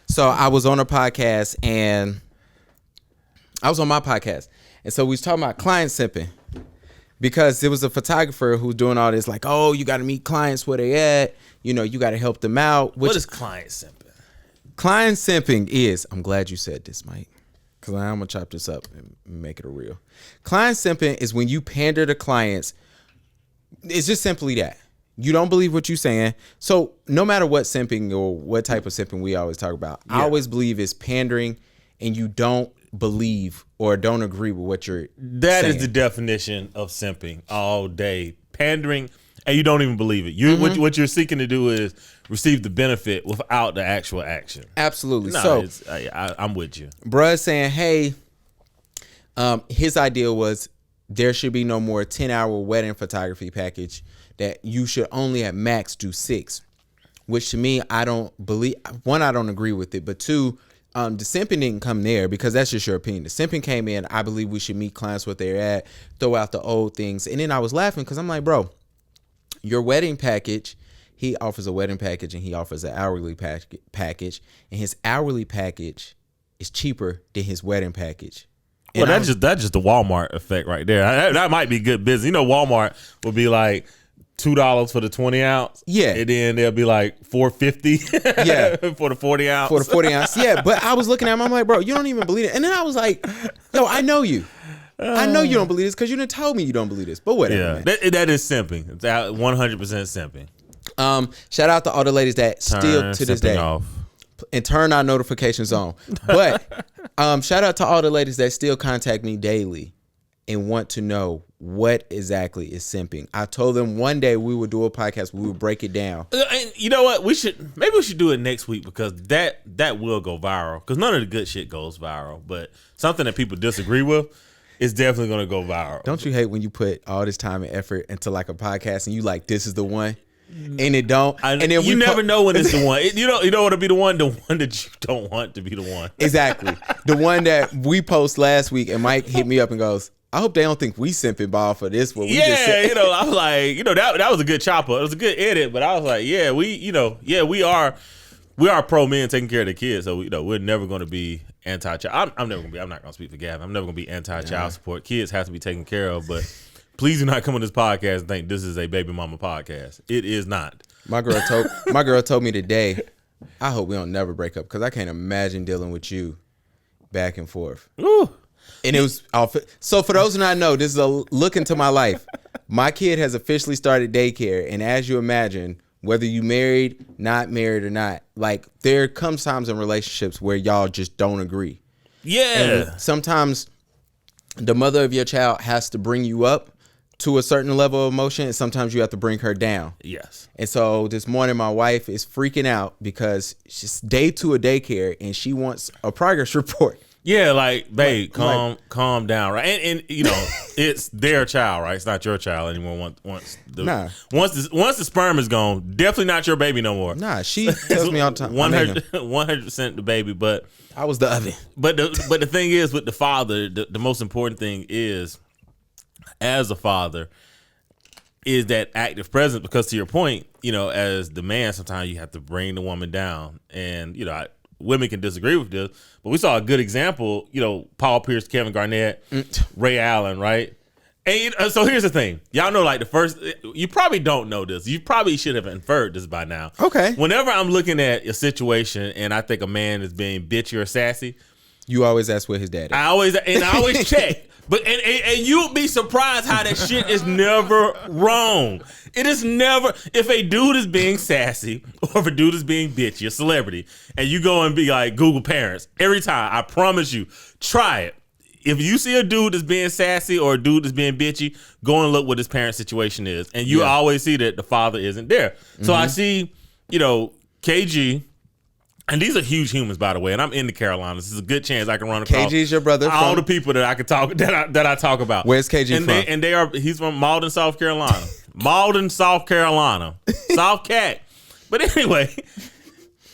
So I was on a podcast and I was on my podcast. And so we was talking about client simping because there was a photographer who was doing all this like, oh, you got to meet clients where they at. You know, you got to help them out. What is client simping? Client simping is, I'm glad you said this, Mike, because I'm going to chop this up and make it a real. Client simping is when you pander to clients. It's just simply that. You don't believe what you're saying. So no matter what simping or what type of simping we always talk about, I always believe it's pandering and you don't believe or don't agree with what you're That saying. is the definition of simping all day. Pandering, and you don't even believe it. You what you're seeking to do is receive the benefit without the actual action. Absolutely. No, So I'm with you. bruh saying, hey, his idea was there should be no more 10-hour wedding photography package, that you should only at max do 6, which to me, I don't believe. One, I don't agree with it, but two, the simping didn't come there because that's just your opinion. The simping came in, I believe we should meet clients where they're at, throw out the old things. And then I was laughing because I'm like, bro, your wedding package, he offers a wedding package and he offers an hourly package, and his hourly package is cheaper than his wedding package. Well, that's just the Walmart effect right there. That might be good business. You know, Walmart would be like $2 for the 20 ounce. Yeah. And then they'll be like $4.50. Yeah. For the 40 ounce. For the 40 ounce. Yeah. But I was looking at him, I'm like, bro, you don't even believe it. And then I was like, yo, I know you. I know you don't believe this because you done told me you don't believe this. But whatever. Yeah. That is simping. It's 100% simping. Shout out to all the ladies that still to this day off. and turn our notifications on. But shout out to all the ladies that still contact me daily and want to know what exactly is simping. I told them one day we would do a podcast, we would break it down. And you know what? Maybe we should do it next week because that will go viral. Because none of the good shit goes viral, but something that people disagree with is definitely going to go viral. Don't you hate when you put all this time and effort into like a podcast and you like, this is the one? And it don't. And then you never know when it's the one. You don't want to be the one that you don't want to be the one. Exactly. The one that we post last week and Mike hit me up and goes, I hope they don't think we simping ball for this one. I was like, that was a good chopper. It was a good edit, but I was like, we are pro men taking care of the kids. So we're never going to be anti-child. I'm not going to speak for Gavin. I'm never going to be anti-child support. Kids have to be taken care of, but please do not come on this podcast and think this is a baby mama podcast. It is not. My girl told me today, I hope we don't never break up because I can't imagine dealing with you back and forth. Ooh. And it was so for those who not know, this is a look into my life. My kid has officially started daycare, and as you imagine, whether you married, not married or not, like there comes times in relationships where y'all just don't agree. Yeah. And sometimes the mother of your child has to bring you up to a certain level of emotion, and sometimes you have to bring her down. Yes. And so this morning, my wife is freaking out because she's day 2 of daycare, and she wants a progress report. Yeah, like, babe, calm down, right? And it's their child, right? It's not your child anymore. Once the sperm is gone, definitely not your baby no more. Nah, she tells me all the time. 100% the baby, but I was the oven. But the thing is, with the father, the most important thing is, as a father, is that active presence. Because to your point, as the man, sometimes you have to bring the woman down, and women can disagree with this, but we saw a good example, Paul Pierce, Kevin Garnett, Ray Allen, right? And so here's the thing. Y'all know, like, you probably don't know this. You probably should have inferred this by now. Okay. Whenever I'm looking at a situation and I think a man is being bitchy or sassy, you always ask where his dad is. I always check. But and you'll be surprised how that shit is never wrong. It is never, if a dude is being sassy or if a dude is being bitchy, a celebrity, and you go and be like, Google parents, every time, I promise you, try it. If you see a dude that's being sassy or a dude that's being bitchy, go and look what his parent situation is. And you always see that the father isn't there. Mm-hmm. So I see, KG, and these are huge humans, by the way, and I'm in the Carolinas. This is a good chance I can run across KG's your brother all the people that I could talk that I talk about. Where's KG from? He's from Malden, South Carolina. Malden, South Carolina. South Cat. But anyway,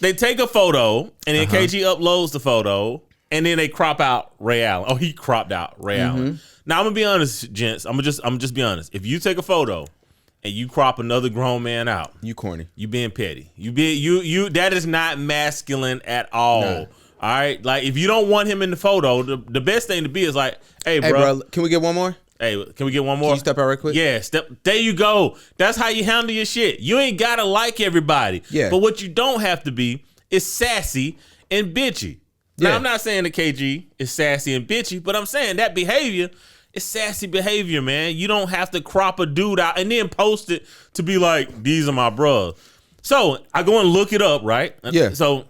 they take a photo and then KG uploads the photo and then they crop out Ray Allen. Oh, he cropped out Ray Allen. Now I'm gonna be honest, gents. I'm just be honest. If you take a photo and you crop another grown man out, You corny. you being petty. That is not masculine at all. Nah. All right, like if you don't want him in the photo, the best thing to be is like, hey, Hey, bro, can we get one more? hey, can we get one more? Can you step out right quick? Yeah, there you go. That's how you handle your shit. You ain't gotta like everybody. Yeah. But what you don't have to be is sassy and bitchy. Now, Yeah. I'm not saying the KG is sassy and bitchy, but I'm saying that behavior is sassy behavior, man. You don't have to crop a dude out and then post it to be like, these are my bros. So I go and look it up, right? Yeah. So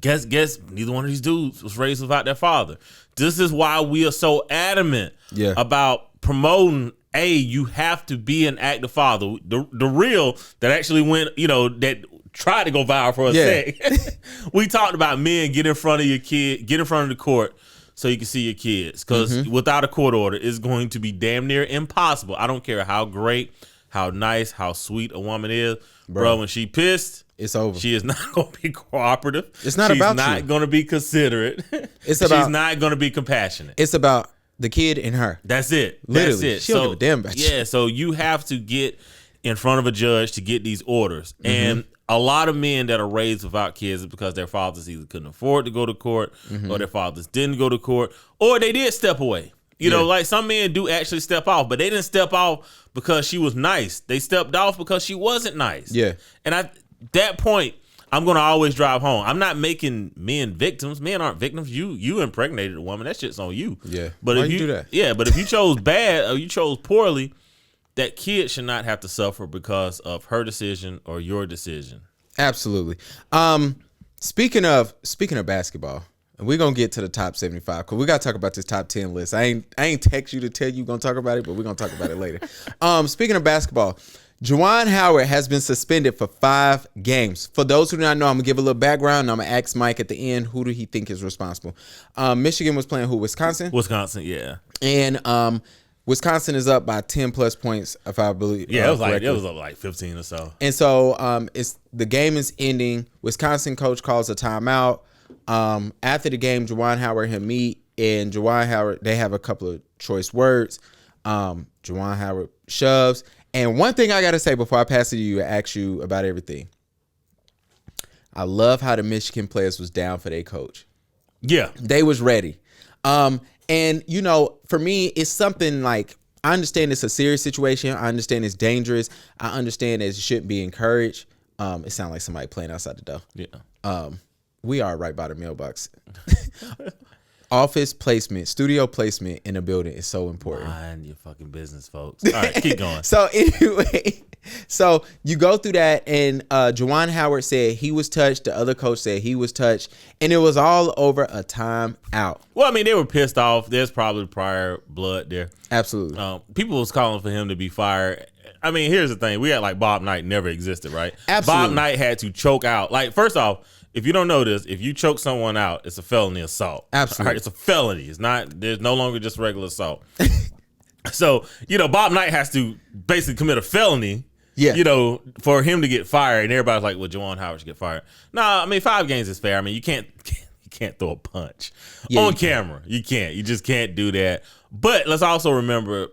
guess neither one of these dudes was raised without their father. This is why we are so adamant about promoting, you have to be an active father. The real that actually went, that tried to go viral for a sec. We talked about men get in front of your kid, get in front of the court so you can see your kids. Because without a court order, it's going to be damn near impossible. I don't care how great, how nice, how sweet a woman is. Bro, when she pissed, it's over. She is not going to be cooperative. It's not about you. She's not going to be considerate. She's not going to be compassionate. It's about the kid and her. That's it. Literally. That's it. She don't give a damn about you. Yeah, so you have to get in front of a judge to get these orders. And a lot of men that are raised without kids is because their fathers either couldn't afford to go to court or their fathers didn't go to court or they did step away. You know, like some men do actually step off, but they didn't step off because she was nice. They stepped off because she wasn't nice. Yeah. And at that point, I'm going to always drive home. I'm not making men victims. Men aren't victims. You impregnated a woman. That shit's on you. Yeah. But Why if you do that? Yeah, but if you chose bad or you chose poorly, that kid should not have to suffer because of her decision or your decision. Absolutely. Speaking of basketball, and we're gonna get to the top 75 because we gotta talk about this top 10 list. I ain't text you to tell you we're gonna talk about it, but we're gonna talk about it later. Speaking of basketball, Juwan Howard has been suspended for 5 games. For those who do not know, I'm gonna give a little background and I'm gonna ask Mike at the end, who do he think is responsible? Michigan was playing who? Wisconsin? Wisconsin, yeah. And Wisconsin is up by 10 plus points, if I believe. Yeah, it was up like 15 or so. And so the game is ending. Wisconsin coach calls a timeout. After the game, Juwan Howard and him meet, and Juwan Howard, they have a couple of choice words. Juwan Howard shoves. And one thing I got to say before I pass it to you and ask you about everything. I love how the Michigan players was down for their coach. Yeah. They was ready. And, you know, for me, it's something like, I understand it's a serious situation. I understand it's dangerous. I understand that it shouldn't be encouraged. It sounds like somebody playing outside the door. Yeah. We are right by the mailbox. Office placement, studio placement in a building is so important. Mind your fucking business, folks. All right, keep going. So anyway, so you go through that, and Juwan Howard said he was touched. The other coach said he was touched, and it was all over a timeout. Well, I mean, they were pissed off. There's probably prior blood there. Absolutely. People was calling for him to be fired. I mean, here's the thing. We had like Bob Knight never existed, right? Absolutely. Bob Knight had to choke out. Like, first off, if you don't know this, if you choke someone out, it's a felony assault. Absolutely. All right, it's a felony. It's not, there's no longer just regular assault. So, you know, Bob Knight has to basically commit a felony, you know, for him to get fired. And everybody's like, well, Juwan Howard should get fired. Nah, I mean, 5 games is fair. I mean, you can't throw a punch on camera. You can't. You just can't do that. But let's also remember,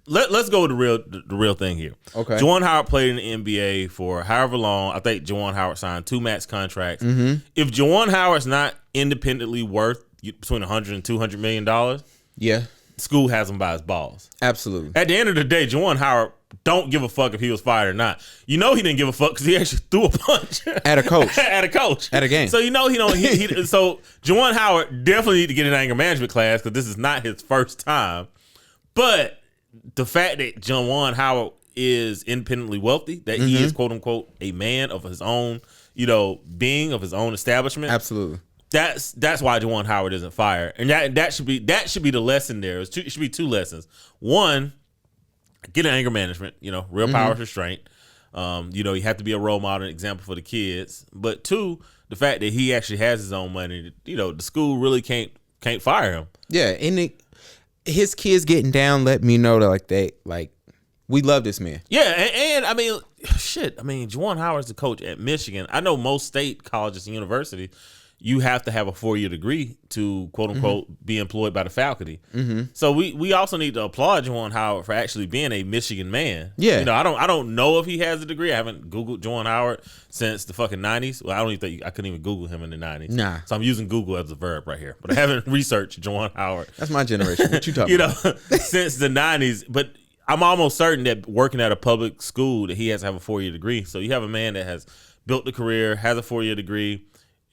let's go with the real thing here. Okay. Juwan Howard played in the NBA for however long. I think Juwan Howard signed 2 max contracts. Mm-hmm. If Juwan Howard's not independently worth between $100 and $200 million, Yeah. school has him by his balls. Absolutely. At the end of the day, Juwan Howard don't give a fuck if he was fired or not. You know he didn't give a fuck because he actually threw a punch At a coach. at a coach At a game. So you know he don't. So Juwan Howard definitely need to get an anger management class because this is not his first time. But the fact that Juwan Howard is independently wealthy, that he is quote unquote a man of his own, you know, being of his own establishment. Absolutely. That's why Juwan Howard isn't fired, and that should be the lesson there. It should be 2 lessons. One, get an anger management, you know, real power restraint. You know, you have to be a role model, and example for the kids. But 2, the fact that he actually has his own money, you know, the school really can't fire him. Yeah, and his kids getting down let me know that we love this man. Yeah, and I mean, shit. I mean, Juwan Howard's the coach at Michigan. I know most state colleges and universities, you have to have a 4-year degree to quote unquote be employed by the faculty. So we also need to applaud Juwan Howard for actually being a Michigan man. Yeah. You know, I don't know if he has a degree. I haven't Googled Juwan Howard since the fucking 90s. Well, I don't even think I couldn't even Google him in the 90s. Nah. So I'm using Google as a verb right here. But I haven't researched Juwan Howard. That's my generation. What you talking about? Since the 90s. But I'm almost certain that working at a public school that he has to have a 4-year degree. So you have a man that has built the career, has a 4-year degree.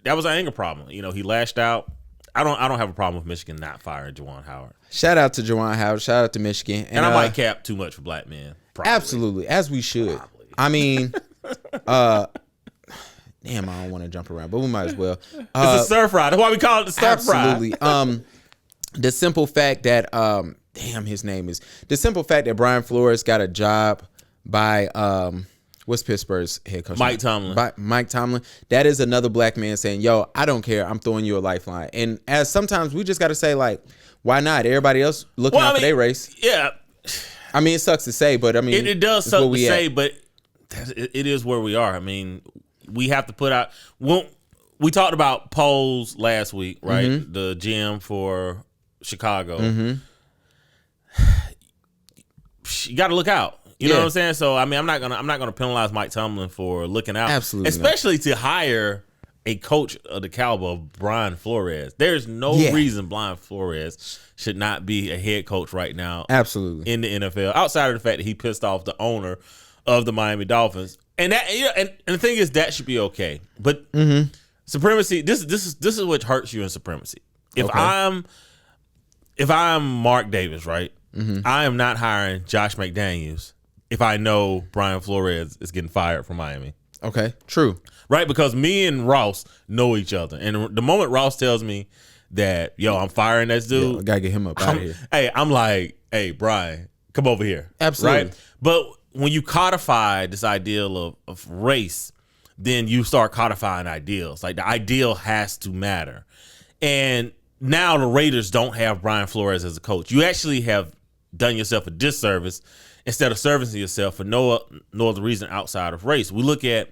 That was an anger problem. You know, he lashed out. I don't have a problem with Michigan not firing Juwan Howard. Shout out to Juwan Howard. Shout out to Michigan. And I might cap too much for black men. Probably. Absolutely, as we should. Probably. I mean, damn, I don't want to jump around, but we might as well. It's a stir fry. That's why we call it the stir fry. Absolutely. The simple fact that the simple fact that Brian Flores got a job by what's Pittsburgh's head coach? Mike Tomlin. Mike Tomlin. That is another black man saying, yo, I don't care. I'm throwing you a lifeline. And as sometimes we just got to say, like, why not? Everybody else looking out for their race. Yeah. I mean, it sucks to say, but I mean. It does suck to say, but it is where we are. I mean, we have to put out. We talked about polls last week, right? The GM for Chicago. You got to look out. You know what I'm saying? So I mean, I'm not gonna penalize Mike Tomlin for looking out, absolutely, especially to hire a coach of the caliber of Brian Flores. There's no reason Brian Flores should not be a head coach right now, absolutely, in the NFL. Outside of the fact that he pissed off the owner of the Miami Dolphins, and that and the thing is that should be okay. But supremacy, this is what hurts you in supremacy. If I'm Mark Davis, right, I am not hiring Josh McDaniels if I know Brian Flores is getting fired from Miami. Okay, true. Right, because me and Ross know each other. And the moment Ross tells me that, yo, I'm firing that dude. I got to get him up out of here. Hey, I'm like, hey, Brian, come over here. Absolutely. Right? But when you codify this ideal of race, then you start codifying ideals. Like the ideal has to matter. And now the Raiders don't have Brian Flores as a coach. You actually have done yourself a disservice instead of servicing yourself for no other reason outside of race. We look at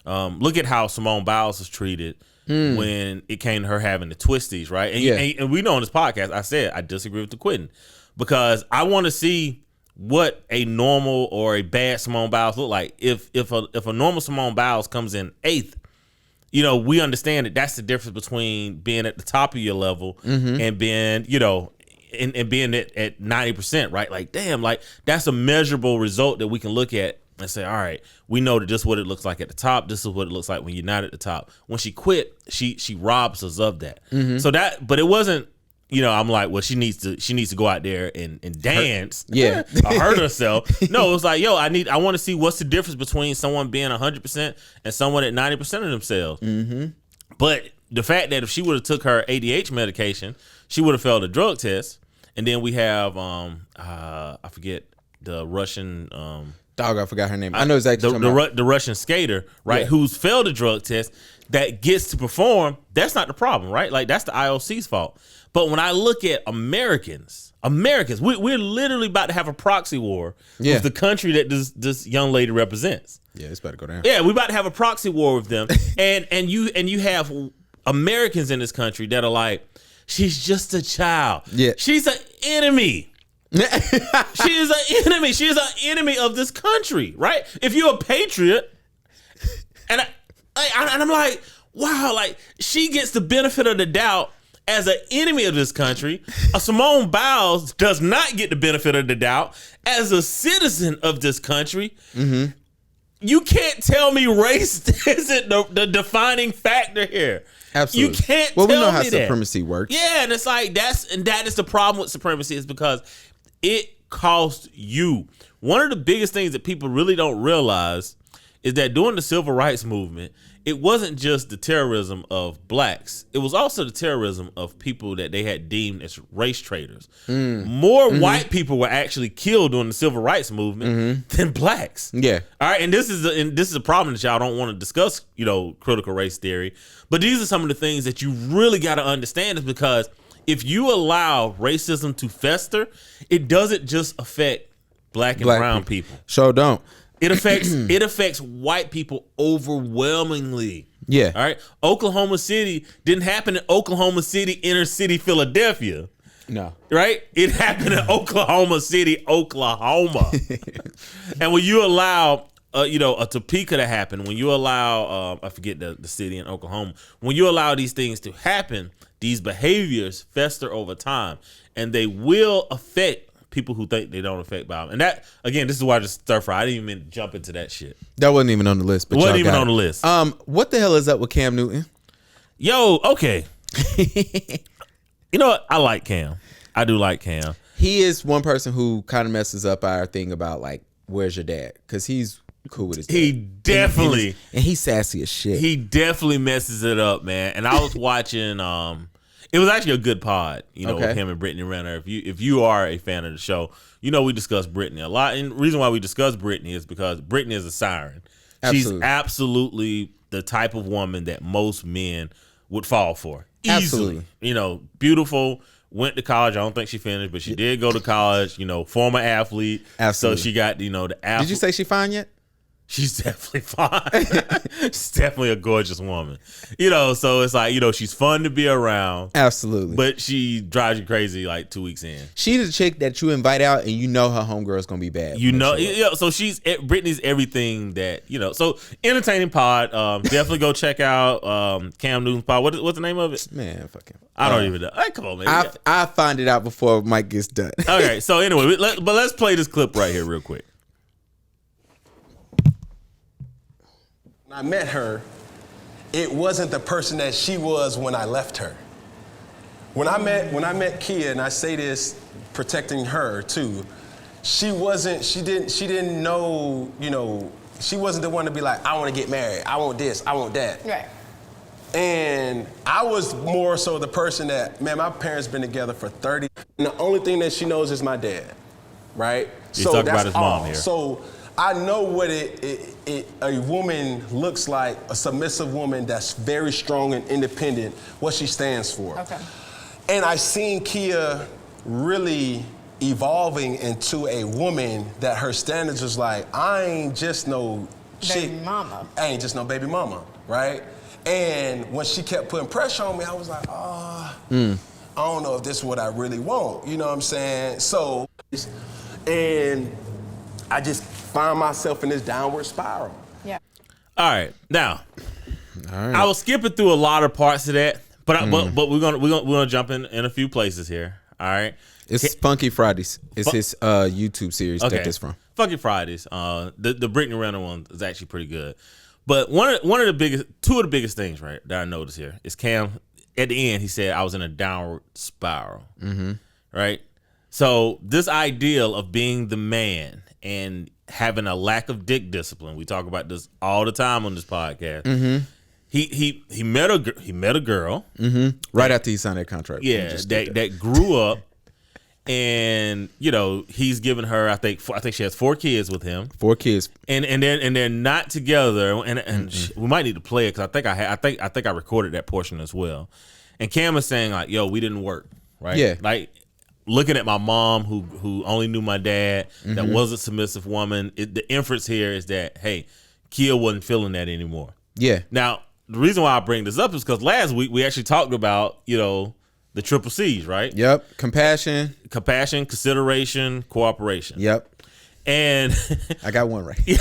how Simone Biles was treated when it came to her having the twisties, right? And we know on this podcast, I said I disagree with the quitting because I want to see what a normal or a bad Simone Biles look like. If a normal Simone Biles comes in 8th, you know, we understand that that's the difference between being at the top of your level and being, you know, and being at 90%, right? Like, damn, like that's a measurable result that we can look at and say, all right, we know that this is what it looks like at the top. This is what it looks like when you're not at the top. When she quit, she robs us of that. So that, but it wasn't, you know, I'm like, well, she needs to go out there and dance, or hurt herself. No, it was like, yo, I want to see what's the difference between someone being 100% and someone at 90% of themselves. But the fact that if she would have took her ADH medication, she would have failed a drug test. And then we have I forget the Russian dog. I forgot her name. I know exactly the Russian skater, right? Who's failed a drug test that gets to perform. That's not the problem, right? Like that's the IOC's fault. But when I look at Americans, we're literally about to have a proxy war with the country that this young lady represents. Yeah, it's about to go down. Yeah, we're about to have a proxy war with them, and you have Americans in this country that are like, she's just a child. Yeah, she's an enemy. She is an enemy. She is an enemy of this country, right? If you're a patriot, and I'm like, wow, like she gets the benefit of the doubt as an enemy of this country. A Simone Biles does not get the benefit of the doubt as a citizen of this country. You can't tell me race isn't the defining factor here. Absolutely. You can't well, tell me we know how that. supremacy works. Yeah, and it's like that is the problem with supremacy is because it costs you. One of the biggest things that people really don't realize is that during the civil rights movement, it wasn't just the terrorism of blacks. It was also the terrorism of people that they had deemed as race traitors. More white people were actually killed during the civil rights movement than blacks. Yeah. All right, and this is a problem that y'all don't want to discuss, you know, critical race theory. But these are some of the things that you really got to understand is because if you allow racism to fester, it doesn't just affect black and brown people. Sure don't. It affects white people overwhelmingly. Yeah. All right. Oklahoma City didn't happen in Oklahoma City, inner city, Philadelphia. No. Right? It happened in Oklahoma City, Oklahoma. And when you allow, a Topeka to happen, when you allow, I forget the city in Oklahoma, when you allow these things to happen, these behaviors fester over time, and they will affect people who think they don't affect Bob. And that, again, this is why I just stir fry. I didn't even jump into that shit. That wasn't even on the list. But wasn't even on the list. What the hell is up with Cam Newton? Yo, okay. You know what? I like Cam. I do like Cam. He is one person who kind of messes up our thing about, like, where's your dad? Because he's cool with his dad. He definitely. And he's sassy as shit. He definitely messes it up, man. And I was watching, it was actually a good pod, with him and Brittany Renner. If you are a fan of the show, we discuss Brittany a lot. And the reason why we discuss Brittany is because Brittany is a siren. Absolutely. She's absolutely the type of woman that most men would fall for. Easily. Absolutely. Beautiful. Went to college. I don't think she finished, but she did go to college. Former athlete. Absolutely. So she got, the athlete. Did you say she fine yet? She's definitely fine. She's definitely a gorgeous woman. So it's like, she's fun to be around. Absolutely. But she drives you crazy like 2 weeks in. She's the chick that you invite out and her homegirl's going to be bad. So Brittany's everything that, so entertaining pod. Definitely go check out Cam Newton's pod. What's the name of it? Man, fucking. I don't even know. Hey, come on, man. I find it out before Mike gets done. Okay, so anyway, let's play this clip right here real quick. When I met her, it wasn't the person that she was when I left her. When I met Kia, and I say this protecting her too, she didn't know, she wasn't the one to be like, I want to get married, I want this, I want that. Right. And I was more so the person that, man, my parents been together for 30, and the only thing that she knows is my dad, right? He's talking about his mom here. So I know what a woman looks like, a submissive woman that's very strong and independent, what she stands for. Okay. And I seen Kia really evolving into a woman that her standards was like, I ain't just no chick. Baby mama. I ain't just no baby mama, right? And when she kept putting pressure on me, I was like, I don't know if this is what I really want. You know what I'm saying? So, and I just find myself in this downward spiral. Yeah. All right. Now, I was skipping through a lot of parts of that, but we're gonna jump in a few places here. All right. It's Funky Fridays. It's his YouTube series that this from. Funky Fridays. The Brittany Renner one is actually pretty good. But two of the biggest things, right, that I noticed here is Cam. At the end, he said I was in a downward spiral. Mm-hmm. Right. So this ideal of being the man and having a lack of dick discipline. We talk about this all the time on this podcast. Mm-hmm. He met a girl right after he signed that contract. Yeah, that grew up, and he's given her. I think she has 4 kids with him. 4 kids, and they're not together. And we might need to play it because I think I recorded that portion as well. And Cam is saying like, "Yo, we didn't work, right? Yeah, like." Looking at my mom, who only knew my dad, that was a submissive woman. The inference here is that, hey, Kia wasn't feeling that anymore. Yeah. Now, the reason why I bring this up is because last week we actually talked about, the triple C's, right? Yep. Compassion, consideration, cooperation. Yep. And I got one right. Yeah.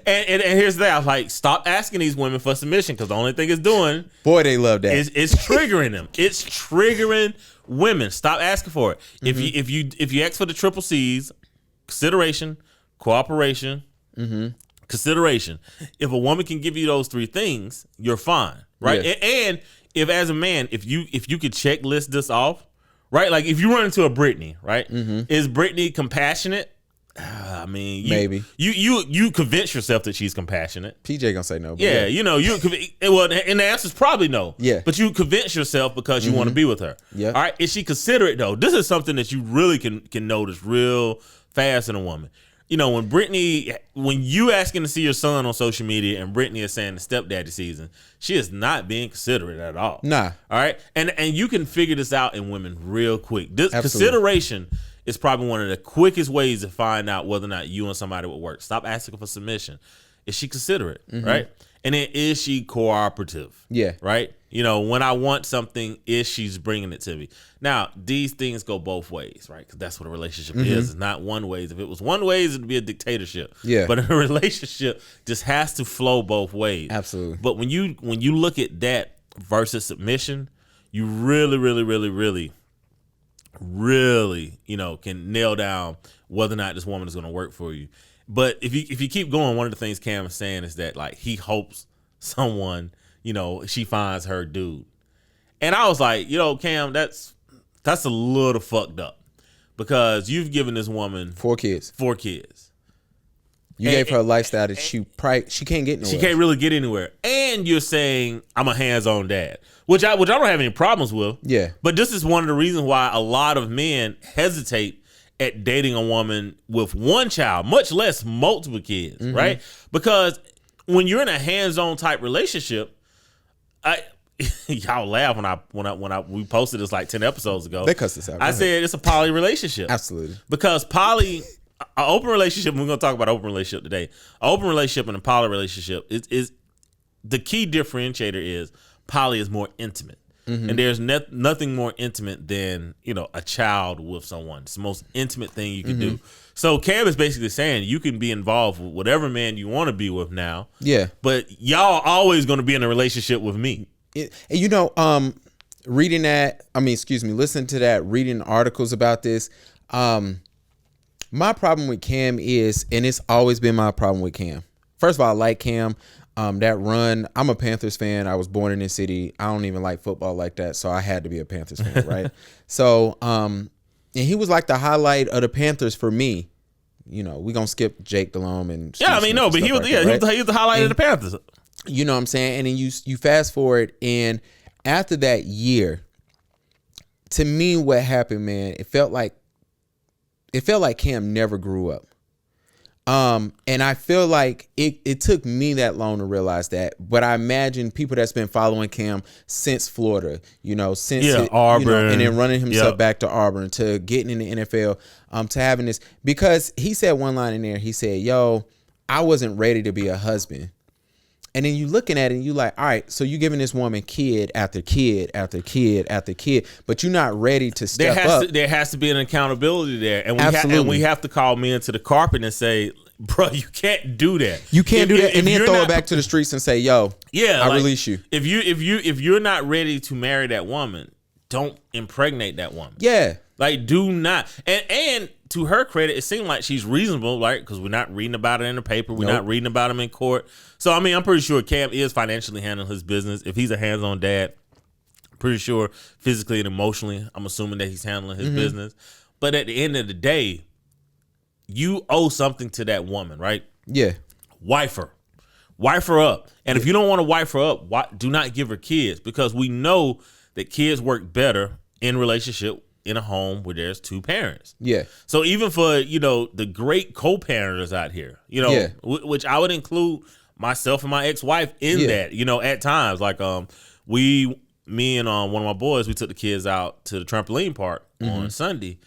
And here's that. I was like, stop asking these women for submission because the only thing it's doing, boy, they love that. It's triggering them. It's triggering women. Stop asking for it. If you ask for the triple C's, consideration, cooperation, consideration. If a woman can give you those 3 things, you're fine, right? Yeah. And if as a man, if you could checklist this off, right? Like if you run into a Brittany, right? Is Brittany compassionate? I mean, maybe you convince yourself that she's compassionate. PJ gonna say no. Yeah, and the answer is probably no. Yeah, but you convince yourself because you want to be with her. Yeah. All right. Is she considerate though? This is something that you really can notice real fast in a woman. When you asking to see your son on social media and Brittany is saying the stepdaddy season, she is not being considerate at all. Nah. All right. And you can figure this out in women real quick. This consideration it's probably one of the quickest ways to find out whether or not you and somebody would work. Stop asking for submission. Is she considerate, right? And then is she cooperative? Yeah. Right? You know, when I want something, is she's bringing it to me? Now, these things go both ways, right? Because that's what a relationship is. It's not one ways. If it was one ways, it'd be a dictatorship. Yeah. But a relationship just has to flow both ways. Absolutely. But when you look at that versus submission, you really, you know, can nail down whether or not this woman is going to work for you. But if you keep going, one of the things Cam is saying is that, like, he hopes someone, you know, she finds her dude. And I was like, you know, Cam, that's a little fucked up, because you've given this woman 4 kids. And You gave her a lifestyle that she can't get nowhere. She can't really get anywhere. And you're saying I'm a hands-on dad, which I don't have any problems with. Yeah. But this is one of the reasons why a lot of men hesitate at dating a woman with one child, much less multiple kids, right? Because when you're in a hands-on type relationship, y'all laugh when we posted this like 10 episodes ago. They cussed us out. I said it's a poly relationship. Absolutely. Because an open relationship, we're going to talk about open relationship today. An open relationship and a poly relationship is the key differentiator is poly is more intimate. And there's nothing more intimate than, you know, a child with someone. It's the most intimate thing you can do. So Cam is basically saying you can be involved with whatever man you want to be with now. Yeah. But y'all always going to be in a relationship with me. You know, listening to that, reading articles about this, my problem with Cam is, and it's always been my problem with Cam. First of all, I like Cam. That run, I'm a Panthers fan. I was born in this city. I don't even like football like that, so I had to be a Panthers fan, right? So, and he was like the highlight of the Panthers for me. You know, we're going to skip Jake Delhomme and he was the highlight of the Panthers. You know what I'm saying? And then you fast forward, and after that year, to me, what happened, man, it felt like Cam never grew up. And I feel like it took me that long to realize that, but I imagine people that's been following Cam since Florida, you know, Auburn, you know, and then running himself back to Auburn, to getting in the NFL, to having this, because he said one line in there, he said, yo, I wasn't ready to be a husband. And then you looking at it and you like, all right, so you giving this woman kid after kid after kid after kid, but you're not ready to step up. There has to be an accountability there. And we have to call men to the carpet and say, bro, you can't do that. You can't do that and then throw it back to the streets and say, yo, I release you. If you're not ready to marry that woman, don't impregnate that woman. Yeah. Like, do not. And to her credit, it seemed like she's reasonable, right? Because we're not reading about it in the paper. We're not reading about him in court. So, I mean, I'm pretty sure Cam is financially handling his business. If he's a hands-on dad, pretty sure physically and emotionally, I'm assuming that he's handling his business. But at the end of the day, you owe something to that woman, right? Yeah. Wife her up. And if you don't want to wife her up, do not give her kids, because we know that kids work better in relationship in a home where there's two parents. Yeah. So even for, you know, the great co-parenters out here, you know, which I would include myself and my ex-wife in that, you know, at times, like me and one of my boys, we took the kids out to the trampoline park on Sunday.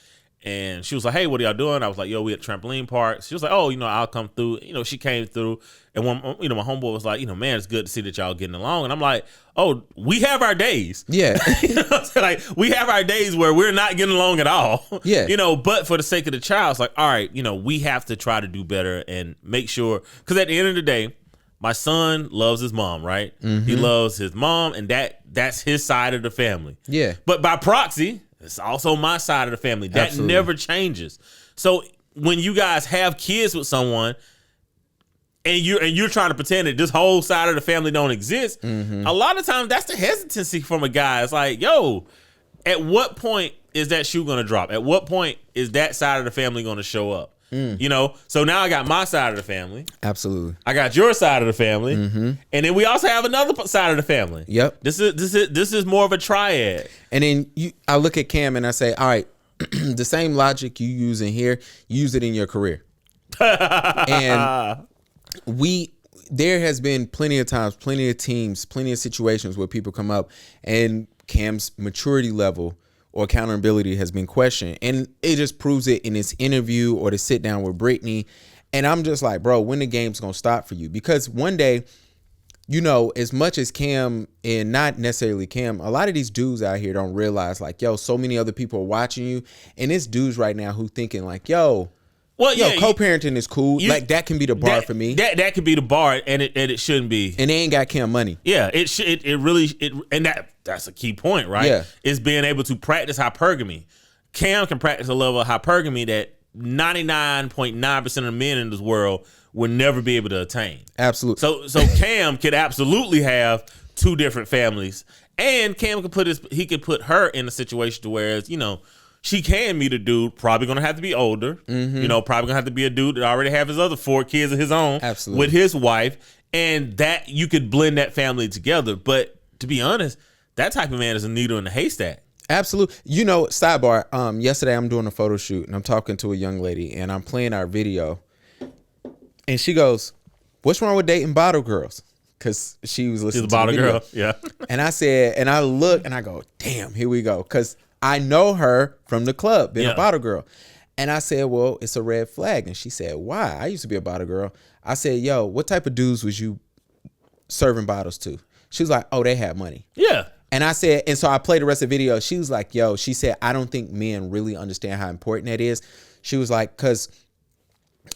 And she was like, hey, what are y'all doing? I was like, yo, we at the trampoline park. She was like, oh, you know, I'll come through. You know, she came through. And when, you know, my homeboy was like, you know, man, it's good to see that y'all getting along. And I'm like, oh, we have our days. Yeah. You know what I'm saying? Like, we have our days where we're not getting along at all. Yeah. You know, but for the sake of the child, it's like, all right, you know, we have to try to do better and make sure. Because at the end of the day, my son loves his mom, right? He loves his mom, and that's his side of the family. Yeah. But by proxy, it's also my side of the family. That never changes. So when you guys have kids with someone and you're trying to pretend that this whole side of the family don't exist, a lot of times that's the hesitancy from a guy. It's like, yo, at what point is that shoe going to drop? At what point is that side of the family going to show up? You know, so now I got my side of the family. Absolutely. I got your side of the family, and then we also have another side of the family. Yep. This is more of a triad. And then I look at Cam and I say, all right, the same logic you use in here, use it in your career. And there has been plenty of times, plenty of teams, plenty of situations where people come up and Cam's maturity level or accountability has been questioned. And it just proves it in this interview or to sit down with Brittany. And I'm just like, bro, when the game's going to stop for you? Because one day, you know, as much as Cam, and not necessarily Cam, a lot of these dudes out here don't realize, like, yo, so many other people are watching you. And it's dudes right now who thinking like, yo, co-parenting is cool. Like, that can be the bar for me. That could be the bar, and it shouldn't be. And they ain't got Cam money. Yeah, and that's a key point, right? Yeah. Is being able to practice hypergamy. Cam can practice a level of hypergamy that 99.9% of men in this world will never be able to attain. Absolutely. So Cam could absolutely have two different families, and Cam could put her in a situation to where, you know, she can meet a dude, probably gonna have to be older, you know, probably gonna have to be a dude that already have his other 4 kids of his own, absolutely, with his wife, and that you could blend that family together. But to be honest, that type of man is a needle in the haystack. Absolutely. You know, sidebar, yesterday I'm doing a photo shoot and I'm talking to a young lady and I'm playing our video. And she goes, "What's wrong with dating bottle girls?" Because she was listening to the video. Girl, yeah. And I said, and I look and I go, damn, here we go. Because I know her from the club, being a bottle girl. And I said, well, it's a red flag. And she said, why? I used to be a bottle girl. I said, yo, what type of dudes was you serving bottles to? She was like, oh, they had money. Yeah. And I said, and so I played the rest of the video. She was like, yo, she said, I don't think men really understand how important that is. She was like, because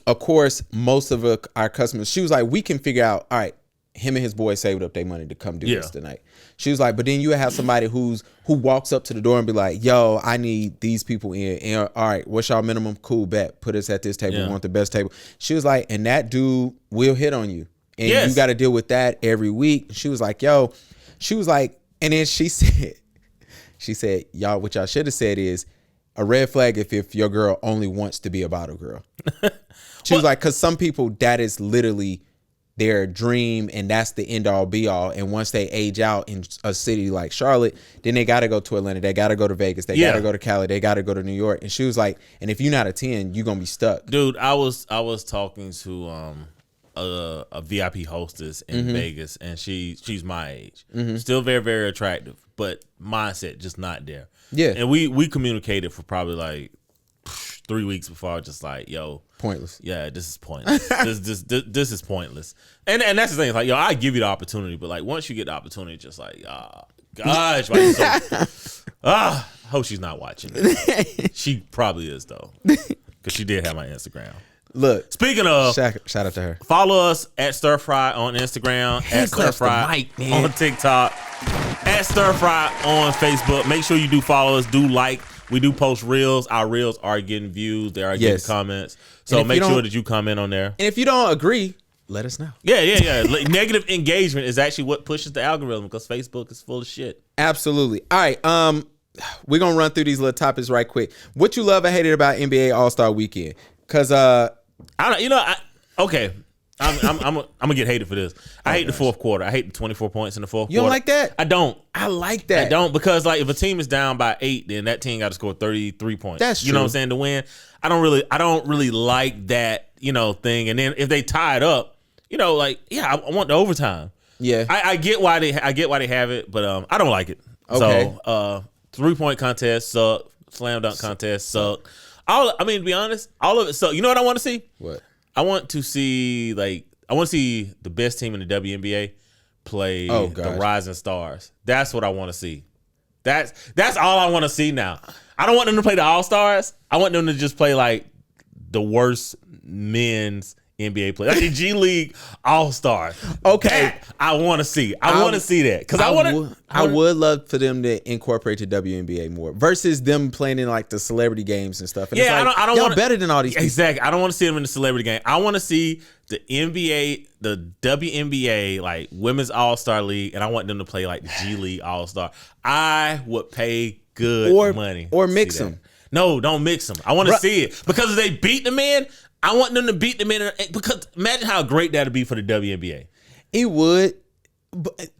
of course, most of our customers, she was like, we can figure out, all right, him and his boys saved up their money to come do this tonight. She was like, but then you have somebody who walks up to the door and be like, yo, I need these people in. And all right, what's y'all minimum? Cool, bet. Put us at this table. We want the best table. She was like, and that dude will hit on you. And you got to deal with that every week. She was like, yo, she was like, and then she said, y'all, what y'all should have said is a red flag if your girl only wants to be a bottle girl. She was like, because some people, that is literally their dream and that's the end all be all. And once they age out in a city like Charlotte, then they got to go to Atlanta. They got to go to Vegas. They got to go to Cali. They got to go to New York. And she was like, and if you're not a 10, you're going to be stuck. Dude, I was talking to a VIP hostess in Vegas, and she's my age. Still very, very attractive, but mindset just not there. Yeah. And we communicated for probably like 3 weeks before I was just like, yo, pointless. Yeah, this is pointless. this is pointless. And that's the thing. It's like, yo, I give you the opportunity, but like once you get the opportunity, just like, gosh, like, hope she's not watching it. She probably is though, because she did have my Instagram. Look, speaking of, shout out to her. Follow us at Stir Fry on Instagram, at Stir Fry on TikTok, at Stir Fry on Facebook. Make sure you do follow us. Do like. We do post reels. Our reels are getting views. They are getting comments. So make sure that you comment on there. And if you don't agree, let us know. Yeah. Negative engagement is actually what pushes the algorithm, because Facebook is full of shit. Absolutely. All right. We're gonna run through these little topics right quick. What you love or hated about NBA All-Star Weekend? Because okay. I'm gonna get hated for this. I hate the fourth quarter. I hate the 24 points in the fourth quarter. You don't like that? I don't. I like that. I don't, because like if a team is down by 8, then that team got to score 33 points. That's true. You know what I'm saying, to win. I don't really like that, thing. And then if they tie it up, like, yeah, I want the overtime. Yeah. I get why they have it, but I don't like it. Okay. So 3-point contest suck. Slam dunk contest suck. To be honest, all of it suck. You know what I want to see? What? I want to see the best team in the WNBA play the Rising Stars. That's what I want to see. That's all I want to see now. I don't want them to play the All-Stars. I want them to just play like the worst men's NBA players, like the G League All-Stars. Okay, that I want to see. I want to see that, because I would love for them to incorporate the WNBA more versus them playing in like the celebrity games and stuff. And yeah, it's like, I don't want better than all these people. Exactly. I don't want to see them in the celebrity game. I want to see the NBA, the WNBA, like Women's All-Star League, and I want them to play like the G League All-Star. I would pay good money or mix them. No, don't mix them. I want to see it, because if they beat the men, I want them to beat the men, because imagine how great that'd be for the WNBA. It would.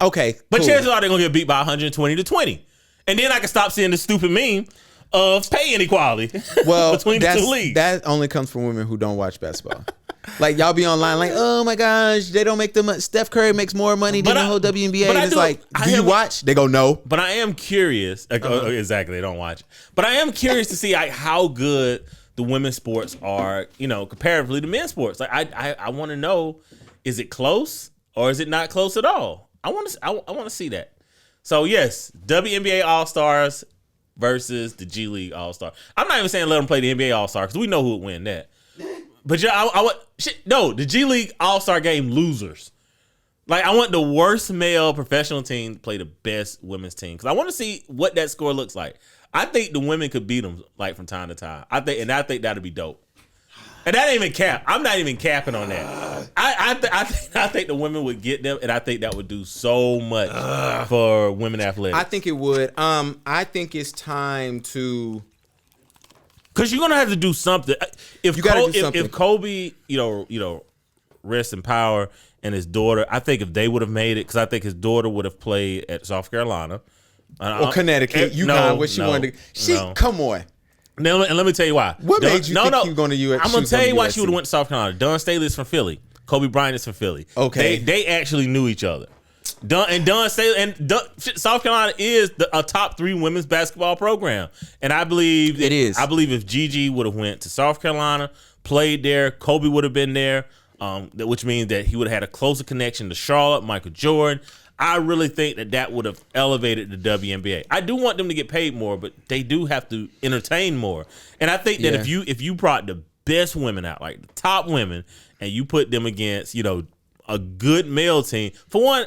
Okay, but chances are they're gonna get beat by 120-20, and then I can stop seeing the stupid meme of pay inequality. Well, between the two leagues. That only comes from women who don't watch basketball. Like y'all be online like, oh my gosh, they don't make the money. Steph Curry makes more money than the whole WNBA. And it's like, do you watch? They go, no. But I am curious. Exactly, they don't watch. But I am curious to see like how good the women's sports are, comparatively to men's sports. Like I want to know, is it close or is it not close at all? I want to see that. So yes, WNBA All-Stars versus the G League All-Star. I'm not even saying let them play the NBA All-Star because we know who would win that. But yeah, the G League All-Star game losers. Like I want the worst male professional team to play the best women's team because I want to see what that score looks like. I think the women could beat them like from time to time. I think that'd be dope. And that ain't even cap. I'm not even capping on that. I think the women would get them, and I think that would do so much for women athletics. I think it would. I think it's time to, because you're gonna have to do something. If Kobe, rest in power, and his daughter, I think if they would have made it, because I think his daughter would have played at South Carolina or Connecticut. Wanted to. Come on. Now, and let me tell you why. What made you think you going to USC? I'm going to tell you why she would have went to South Carolina. Dawn Staley's from Philly. Kobe Bryant is from Philly. Okay. They actually knew each other. Dawn Staley South Carolina is a top 3 women's basketball program. And I believe it is. I believe if Gigi would have went to South Carolina, played there, Kobe would have been there, which means that he would have had a closer connection to Charlotte, Michael Jordan. I really think that would have elevated the WNBA. I do want them to get paid more, but they do have to entertain more. And I think that if you brought the best women out, like the top women, and you put them against, a good male team, for one,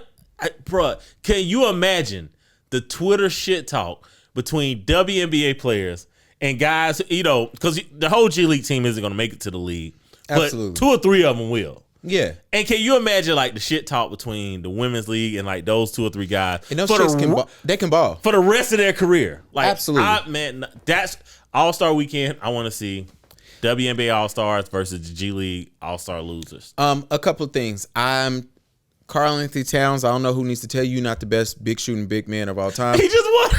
bruh, can you imagine the Twitter shit talk between WNBA players and guys, because the whole G League team isn't going to make it to the league, Absolutely. But 2 or 3 of them will. Yeah. And can you imagine like the shit talk between the women's league and like those 2 or 3 guys? And those chicks they can ball for the rest of their career. Like, absolutely, man. That's All-Star Weekend. I want to see WNBA All-Stars versus the G League All-Star losers. A couple of things. I'm Karl Anthony Towns. I don't know who needs to tell you not the best big shooting big man of all time. He just won.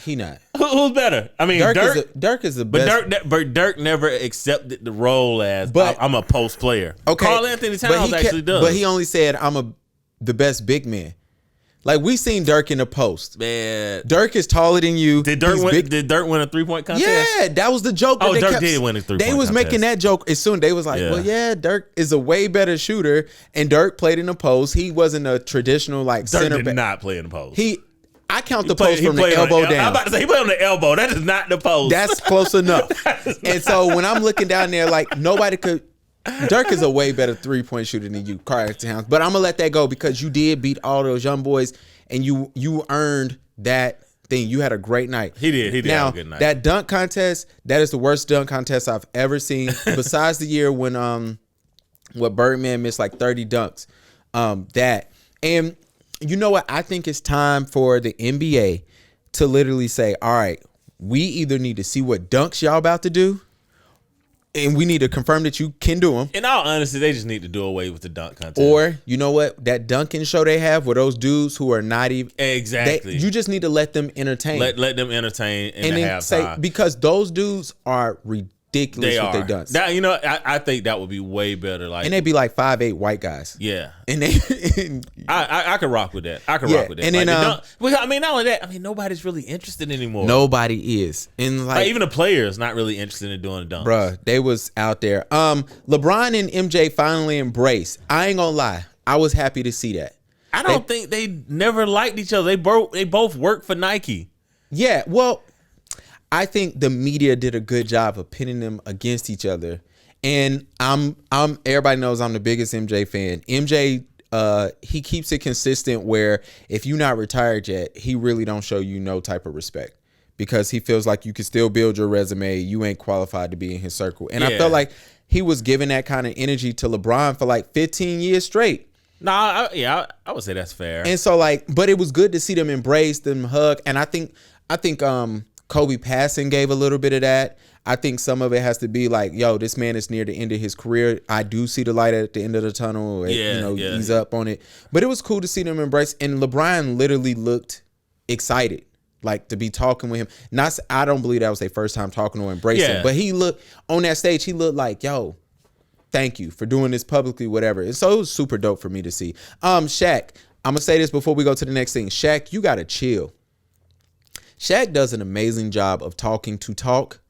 He not. Who's better? I mean, Dirk is the best. But Dirk never accepted the role as I'm a post player. Okay, Karl Anthony Towns actually does. But he only said the best big man. Like we seen Dirk in the post. Man, Dirk is taller than you. Did Dirk win a 3-point contest? Yeah, that was the joke. Oh, Dirk did win a 3-point contest. They was making that joke as soon. They was like, well, yeah, Dirk is a way better shooter, and Dirk played in the post. He wasn't a traditional center back. Dirk did not play in the post. I count the post from the elbow down. I'm about to say he played on the elbow. That is not the post. That's close enough. And so when I'm looking down there, like nobody could. Dirk is a way better 3-point shooter than you, Karl Anthony Towns. But I'm gonna let that go because you did beat all those young boys, and you earned that thing. You had a great night. He did now, have a good night. That dunk contest, that is the worst dunk contest I've ever seen. Besides the year when what Birdman missed like 30 dunks. And you know what? I think it's time for the NBA to literally say, all right, we either need to see what dunks y'all about to do, and we need to confirm that you can do them. In all honesty, they just need to do away with the dunk contest. Or, you know what? That dunking show they have where those dudes who are not even... Exactly. You just need to let them entertain. Let them entertain in the halftime. Because those dudes are ridiculous with their dunks. I think that would be way better. Like, and they'd be like 5'8" white guys. Yeah. And I could rock with that. I could rock with that. And then, not only that, nobody's really interested anymore. Nobody is. And like even the players not really interested in doing the dunks. Bruh, they was out there. LeBron and MJ finally embraced. I ain't gonna lie. I was happy to see that. I don't think they never liked each other. They both work for Nike. Yeah, well, I think the media did a good job of pitting them against each other. And I'm everybody knows I'm the biggest MJ fan. MJ, he keeps it consistent where if you're not retired yet, he really don't show you no type of respect because he feels like you can still build your resume. You ain't qualified to be in his circle. And I felt like he was giving that kind of energy to LeBron for like 15 years straight. Nah, I would say that's fair. And so but it was good to see them embrace, them hug. And I think Kobe passing gave a little bit of that. I think some of it has to be like, yo, this man is near the end of his career. I do see the light at the end of the tunnel. He's up on it. But it was cool to see them embrace. And LeBron literally looked excited, like to be talking with him. I don't believe that was their first time talking or embracing. But he looked on that stage. He looked like, yo, thank you for doing this publicly, whatever. And so it was super dope for me to see. Shaq, I'm gonna say this before we go to the next thing. Shaq, you gotta chill. Shaq does an amazing job of talking to talk,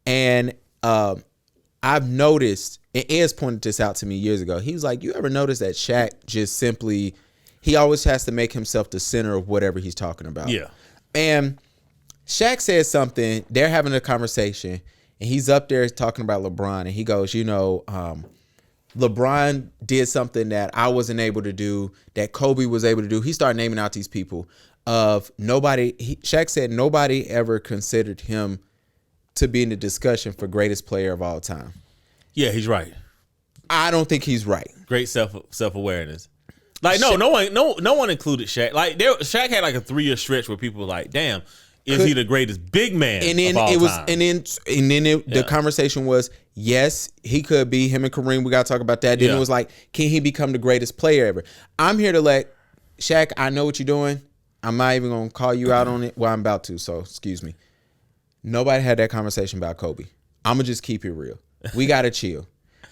and I've noticed, and Ez pointed this out to me years ago. He was like, you ever notice that Shaq just simply, he always has to make himself the center of whatever he's talking about. Yeah. And Shaq says something, they're having a conversation, and he's up there talking about LeBron, and he goes, LeBron did something that I wasn't able to do, that Kobe was able to do. He started naming out these people of nobody. Shaq said nobody ever considered him to be in the discussion for greatest player of all time. Yeah, he's right. I don't think he's right. Great self-awareness. Like no one included Shaq. Like Shaq had like a 3-year stretch where people were like, "Damn, is he the greatest big man of all time?" The conversation was, yes, he could be. Him and Kareem, we got to talk about that. Then it was like, can he become the greatest player ever? I'm here to let Shaq, I know what you're doing. I'm not even going to call you out on it. Well, I'm about to, so excuse me. Nobody had that conversation about Kobe. I'm going to just keep it real. We got to chill.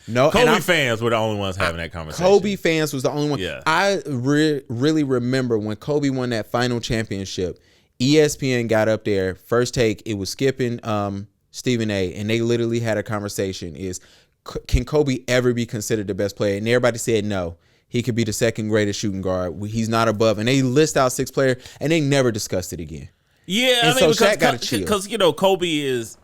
No, Kobe fans were the only ones having that conversation. Kobe fans was the only one. Yeah. I really remember when Kobe won that final championship, ESPN got up there, first take, it was skipping Stephen A, and they literally had a conversation is, can Kobe ever be considered the best player? And everybody said no. He could be the second greatest shooting guard. He's not above. And they list out 6 players, and they never discussed it again. Yeah, and so Shaq got to chill. Because, Kobe is,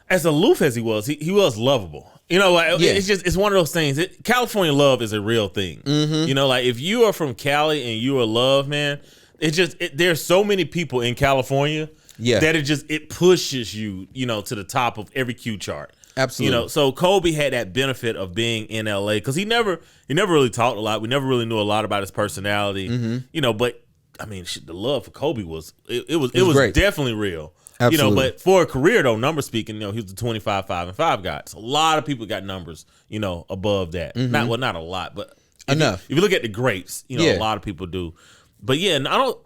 as aloof as he was lovable. It's one of those things. California love is a real thing. Mm-hmm. Like if you are from Cali and you are love, man, there's so many people in California that it pushes you, to the top of every Q chart. Absolutely. So Kobe had that benefit of being in LA because he never really talked a lot. We never really knew a lot about his personality. Mm-hmm. But I mean, the love for Kobe was definitely real. Absolutely. But for a career though, number speaking, he was the 25, 5, and 5 guy. So a lot of people got numbers, above that. Mm-hmm. Not a lot, but enough. If you look at the greats, a lot of people do. But no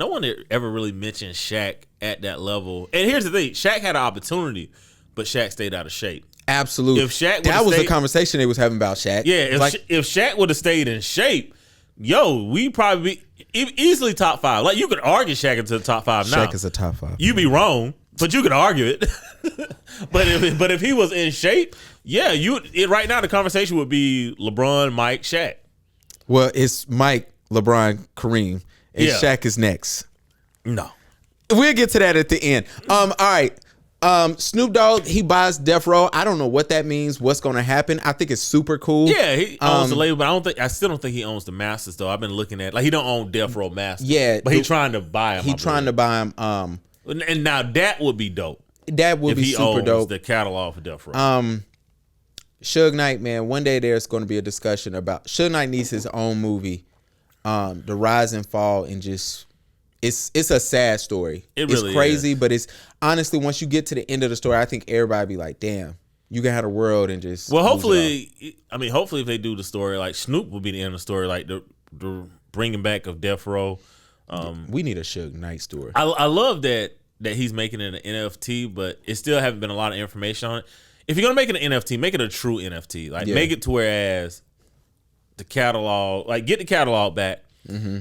one ever really mentioned Shaq at that level. And here's the thing: Shaq had an opportunity, but Shaq stayed out of shape. Absolutely. If Shaq that was the conversation they was having about Shaq. Yeah, if Shaq would have stayed in shape, we probably be easily top 5. Like you could argue Shaq into the top 5 now. Shaq is a top 5. You'd be wrong, but you could argue it. but if he was in shape, right now the conversation would be LeBron, Mike, Shaq. Well, it's Mike, LeBron, Kareem, and Shaq is next. No. We'll get to that at the end. All right. Snoop Dogg, he buys Death Row. I don't know what that means, what's going to happen. I think it's super cool. Yeah, he owns the label, but I still don't think he owns the masters though. I've been looking at he don't own Death Row Masters. Yeah. But he's trying to buy him. He's trying to buy him. And now that would be dope. That would be super dope. The catalog for Death Row. Suge Knight, man, one day there's going to be a discussion about Suge Knight needs his own movie. The rise and fall, and just it's a sad story. It's crazy, but it's honestly, once you get to the end of the story, I think everybody be like, damn, you can have a world and just hopefully if they do the story, like Snoop will be the end of the story, like the bringing back of Death Row. We need a Suge Knight story. I love that he's making it an NFT, but it still haven't been a lot of information on it. If you're gonna make it an NFT, make it a true NFT. Make it to whereas the catalog, get the catalog back,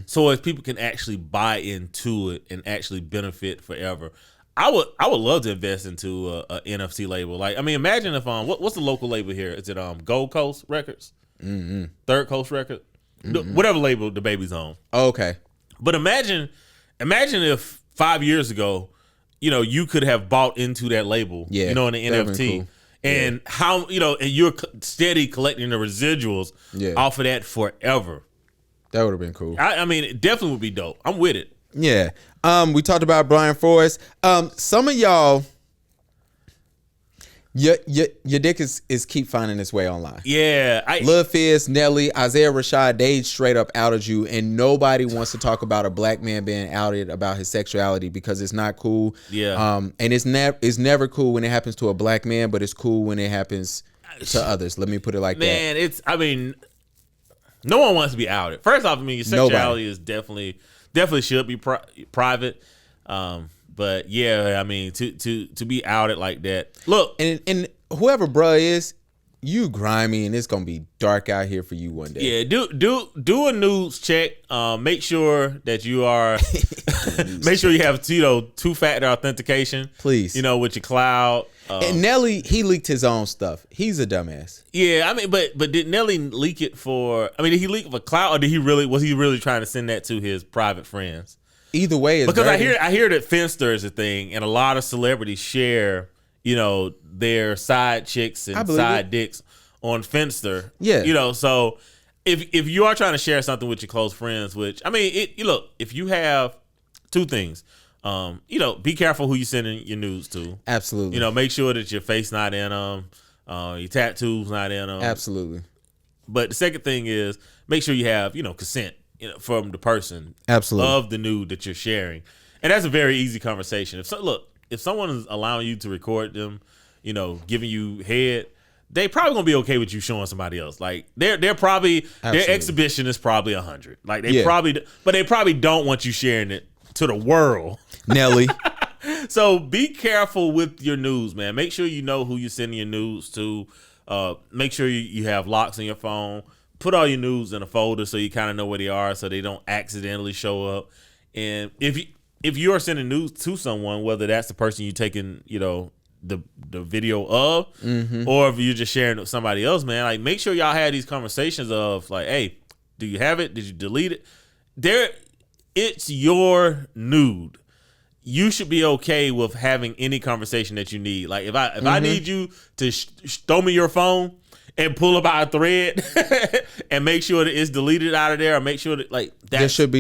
so as people can actually buy into it and actually benefit forever. I would love to invest into a NFT label. Imagine if what's the local label here? Is it Gold Coast Records, Third Coast Record, whatever label the baby's on? Oh, okay. But imagine if 5 years ago, you could have bought into that label, in the NFT. Cool. And how, and you're steady collecting the residuals off of that forever. That would have been cool. It definitely would be dope. I'm with it. Yeah. We talked about Brian Forrest. Some of y'all, your dick is keep finding its way online. Yeah. Lil Fizz, Nelly, Isaiah Rashad, they straight up outed you, and nobody wants to talk about a black man being outed about his sexuality because it's not cool. Yeah. And it's never cool when it happens to a black man, but it's cool when it happens to others. Let me put it like that. Man, no one wants to be outed. First off, your sexuality is definitely should be private. But yeah, to be outed like that. Look, and whoever bruh is, You grimy, and it's gonna be dark out here for you one day. Yeah, do a nudes check. Make sure that you are. Make sure you have 2-factor authentication. Please, with your cloud. And Nelly, he leaked his own stuff. He's a dumbass. Yeah, I mean, but did Nelly leak it for? I mean, did he leak it for cloud, or was he really trying to send that to his private friends? Either way, it's because dirty. I hear that Finster is a thing, and a lot of celebrities share, their side chicks and side dicks on Finster. Yeah, so if you are trying to share something with your close friends, which I mean, if you have two things, be careful who you sending your nudes to. Absolutely. Make sure that your face not in them, your tattoos not in them. Absolutely. But the second thing is make sure you have consent from the person. Absolutely. Of the nude that you're sharing, and that's a very easy conversation. If someone is allowing you to record them, giving you head, they probably gonna be okay with you showing somebody else. Like they're probably Absolutely. Their exhibition is probably 100. Like they probably don't want you sharing it to the world. Nelly. So be careful with your nudes, man. Make sure you know who you're sending your nudes to. Make sure you have locks on your phone. Put all your nudes in a folder so you kind of know where they are, so they don't accidentally show up. And if you are sending nudes to someone, whether that's the person you're taking, the video of, or if you're just sharing it with somebody else, man, like make sure y'all have these conversations of like, hey, do you have it? Did you delete it? It's your nude. You should be okay with having any conversation that you need. Like if I need you to throw me your phone and pull up a thread and make sure that it's deleted out of there, or make sure that there should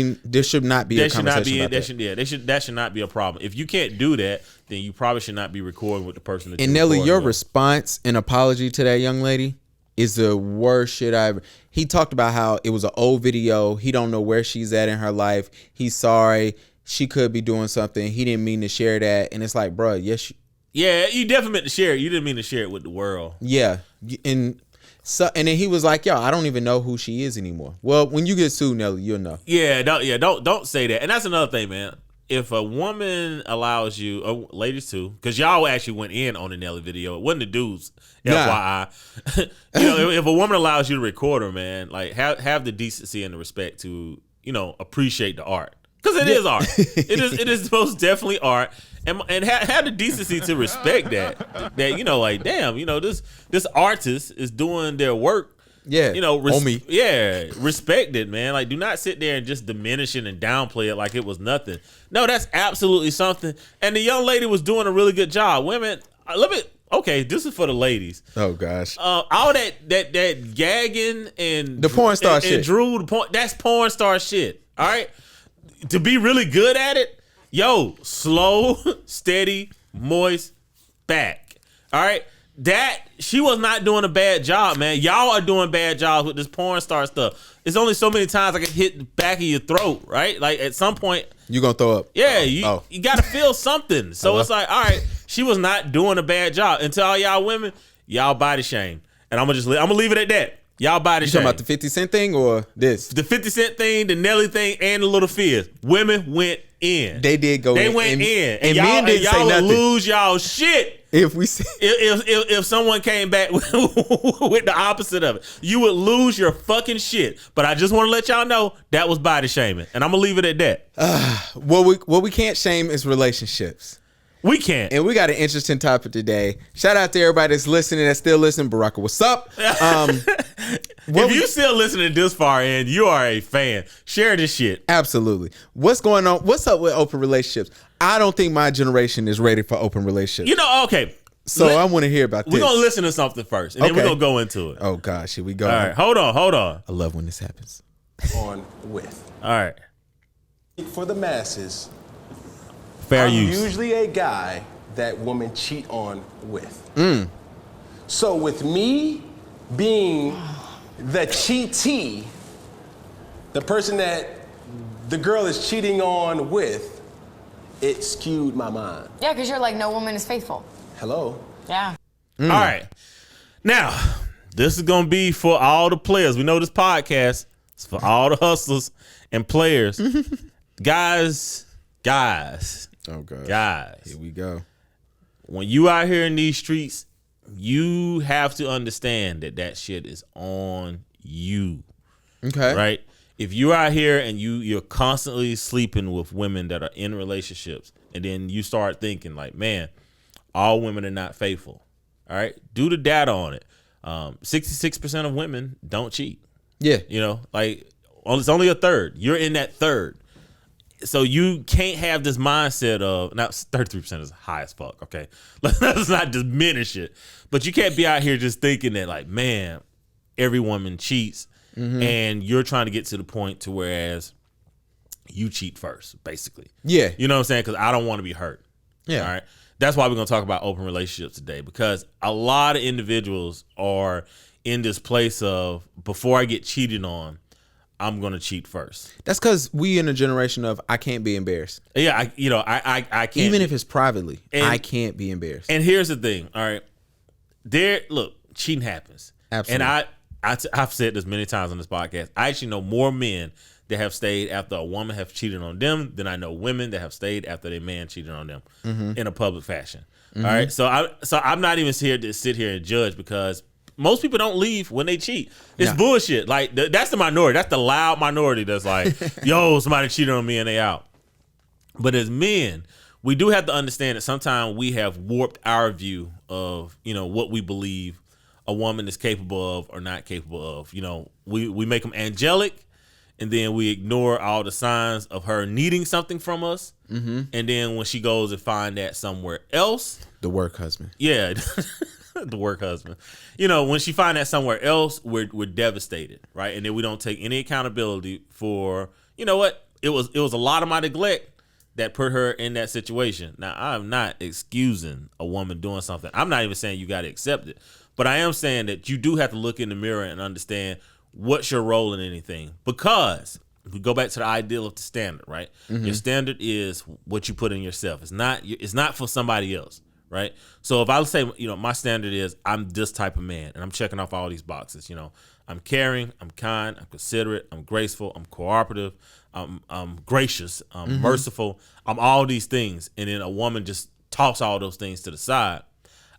not be a conversation about that. That should not be a problem. If you can't do that, then you probably should not be recording with the person that. And Nelly, your response and apology to that young lady is the worst shit I ever. He talked about how it was an old video. He don't know where she's at in her life. He's sorry. She could be doing something. He didn't mean to share that. And it's like, bro, yes. Yeah, you definitely meant to share it. You didn't mean to share it with the world. Yeah. And then he was like, yo, I don't even know who she is anymore. Well, when you get sued, Nelly, you'll know. Don't say that. And that's another thing, man. If a woman allows you, or ladies too, because y'all actually went in on the Nelly video. It wasn't the dudes, FYI. If a woman allows you to record her, man, like have the decency and the respect to, appreciate the art. Because it is art. It is most definitely art. And have the decency to respect that. That, like, damn, this artist is doing their work. Yeah. Homie. Yeah. Respect it, man. Like, do not sit there and just diminish it and downplay it like it was nothing. No, that's absolutely something. And the young lady was doing a really good job. Women, okay, this is for the ladies. Oh gosh. All that gagging and the porn star shit. And Drew, that's porn star shit. All right? To be really good at it, slow, steady, moist, back. All right? That, she was not doing a bad job, man. Y'all are doing bad jobs with this porn star stuff. It's only so many times I can hit the back of your throat, right? Like, at some point. You gonna throw up. Yeah, you got to feel something. So it's like, all right, she was not doing a bad job. And to all y'all women, y'all body shame. And I'm gonna leave it at that. Y'all body shame. You talking about the 50 Cent thing or this? The 50 Cent thing, the Nelly thing, and the Little Fizz. Women went in. They did go in. They went in. And men didn't say y'all nothing. Lose y'all shit. If someone came back with the opposite of it, you would lose your fucking shit. But I just want to let y'all know that was body shaming, and I'm gonna leave it at that. What we can't shame is relationships. We can't. And we got an interesting topic today. Shout out to everybody that's listening, that's still listening. Baraka, what's up? If you still listening this far in, you are a fan. Share this shit. Absolutely. What's going on? What's up with open relationships? I don't think my generation is ready for open relationships. Okay. So I want to hear about this. We're going to listen to something first, and then we're going to go into it. Oh, gosh. Here we go. All right. Hold on. I love when this happens. On with. All right. For the masses, Fair I'm use. usually a guy that women cheat on with. So with me being the cheatee, the person that the girl is cheating on with, it skewed my mind. Yeah, because you're like, no woman is faithful. Hello? Yeah. All right. Now, this is going to be for all the players. We know this podcast is for all the hustlers and players. Guys. Oh, God. Guys. Here we go. When you out here in these streets you have to understand that shit is on you. Okay. Right? If you're out here and you're constantly sleeping with women that are in relationships, and then you start thinking like, man, all women are not faithful. All right? Do the data on it. 66% of women don't cheat. Yeah. You know, like it's only a third. You're in that third. So you can't have this mindset of, now 33% is high as fuck, okay? Let's not diminish it. But you can't be out here just thinking that like, man, every woman cheats, and you're trying to get to the point to whereas you cheat first, basically. Yeah. You know what I'm saying? Because I don't want to be hurt. Yeah. All right. That's why we're going to talk about open relationships today, because a lot of individuals are in this place of, before I get cheated on, I'm going to cheat first. That's because we in a generation of I can't be embarrassed. Yeah, I can't. Even if it's privately, And- I can't be embarrassed. And here's the thing, all right? Look, cheating happens. Absolutely. And I've said this many times on this podcast. I actually know more men that have stayed after a woman have cheated on them than I know women that have stayed after their man cheated on them in a public fashion. All right, so I'm not even here to sit here and judge, because most people don't leave when they cheat. It's bullshit. Like that's the minority. That's the loud minority that's like, yo, somebody cheated on me and they out. But as men, we do have to understand that sometimes we have warped our view of, you know, what we believe a woman is capable of or not capable of. You know, we make them angelic, and then we ignore all the signs of her needing something from us. Mm-hmm. And then when she goes and find that somewhere else, The work husband. yeah, the work husband. You know, when she find that somewhere else, we're devastated, right? And then we don't take any accountability for, you know what? It was a lot of my neglect that put her in that situation. Now, I'm not excusing a woman doing something. I'm not even saying you got to accept it. But I am saying that you do have to look in the mirror and understand what's your role in anything. Because if we go back to the ideal of the standard, right? Mm-hmm. Your standard is what you put in yourself. It's not for somebody else, right? So if I say, you know, my standard is I'm this type of man, and I'm checking off all these boxes. You know, I'm caring, I'm kind, I'm considerate, I'm graceful, I'm cooperative, I'm gracious, I'm merciful, I'm all these things. And then a woman just toss all those things to the side.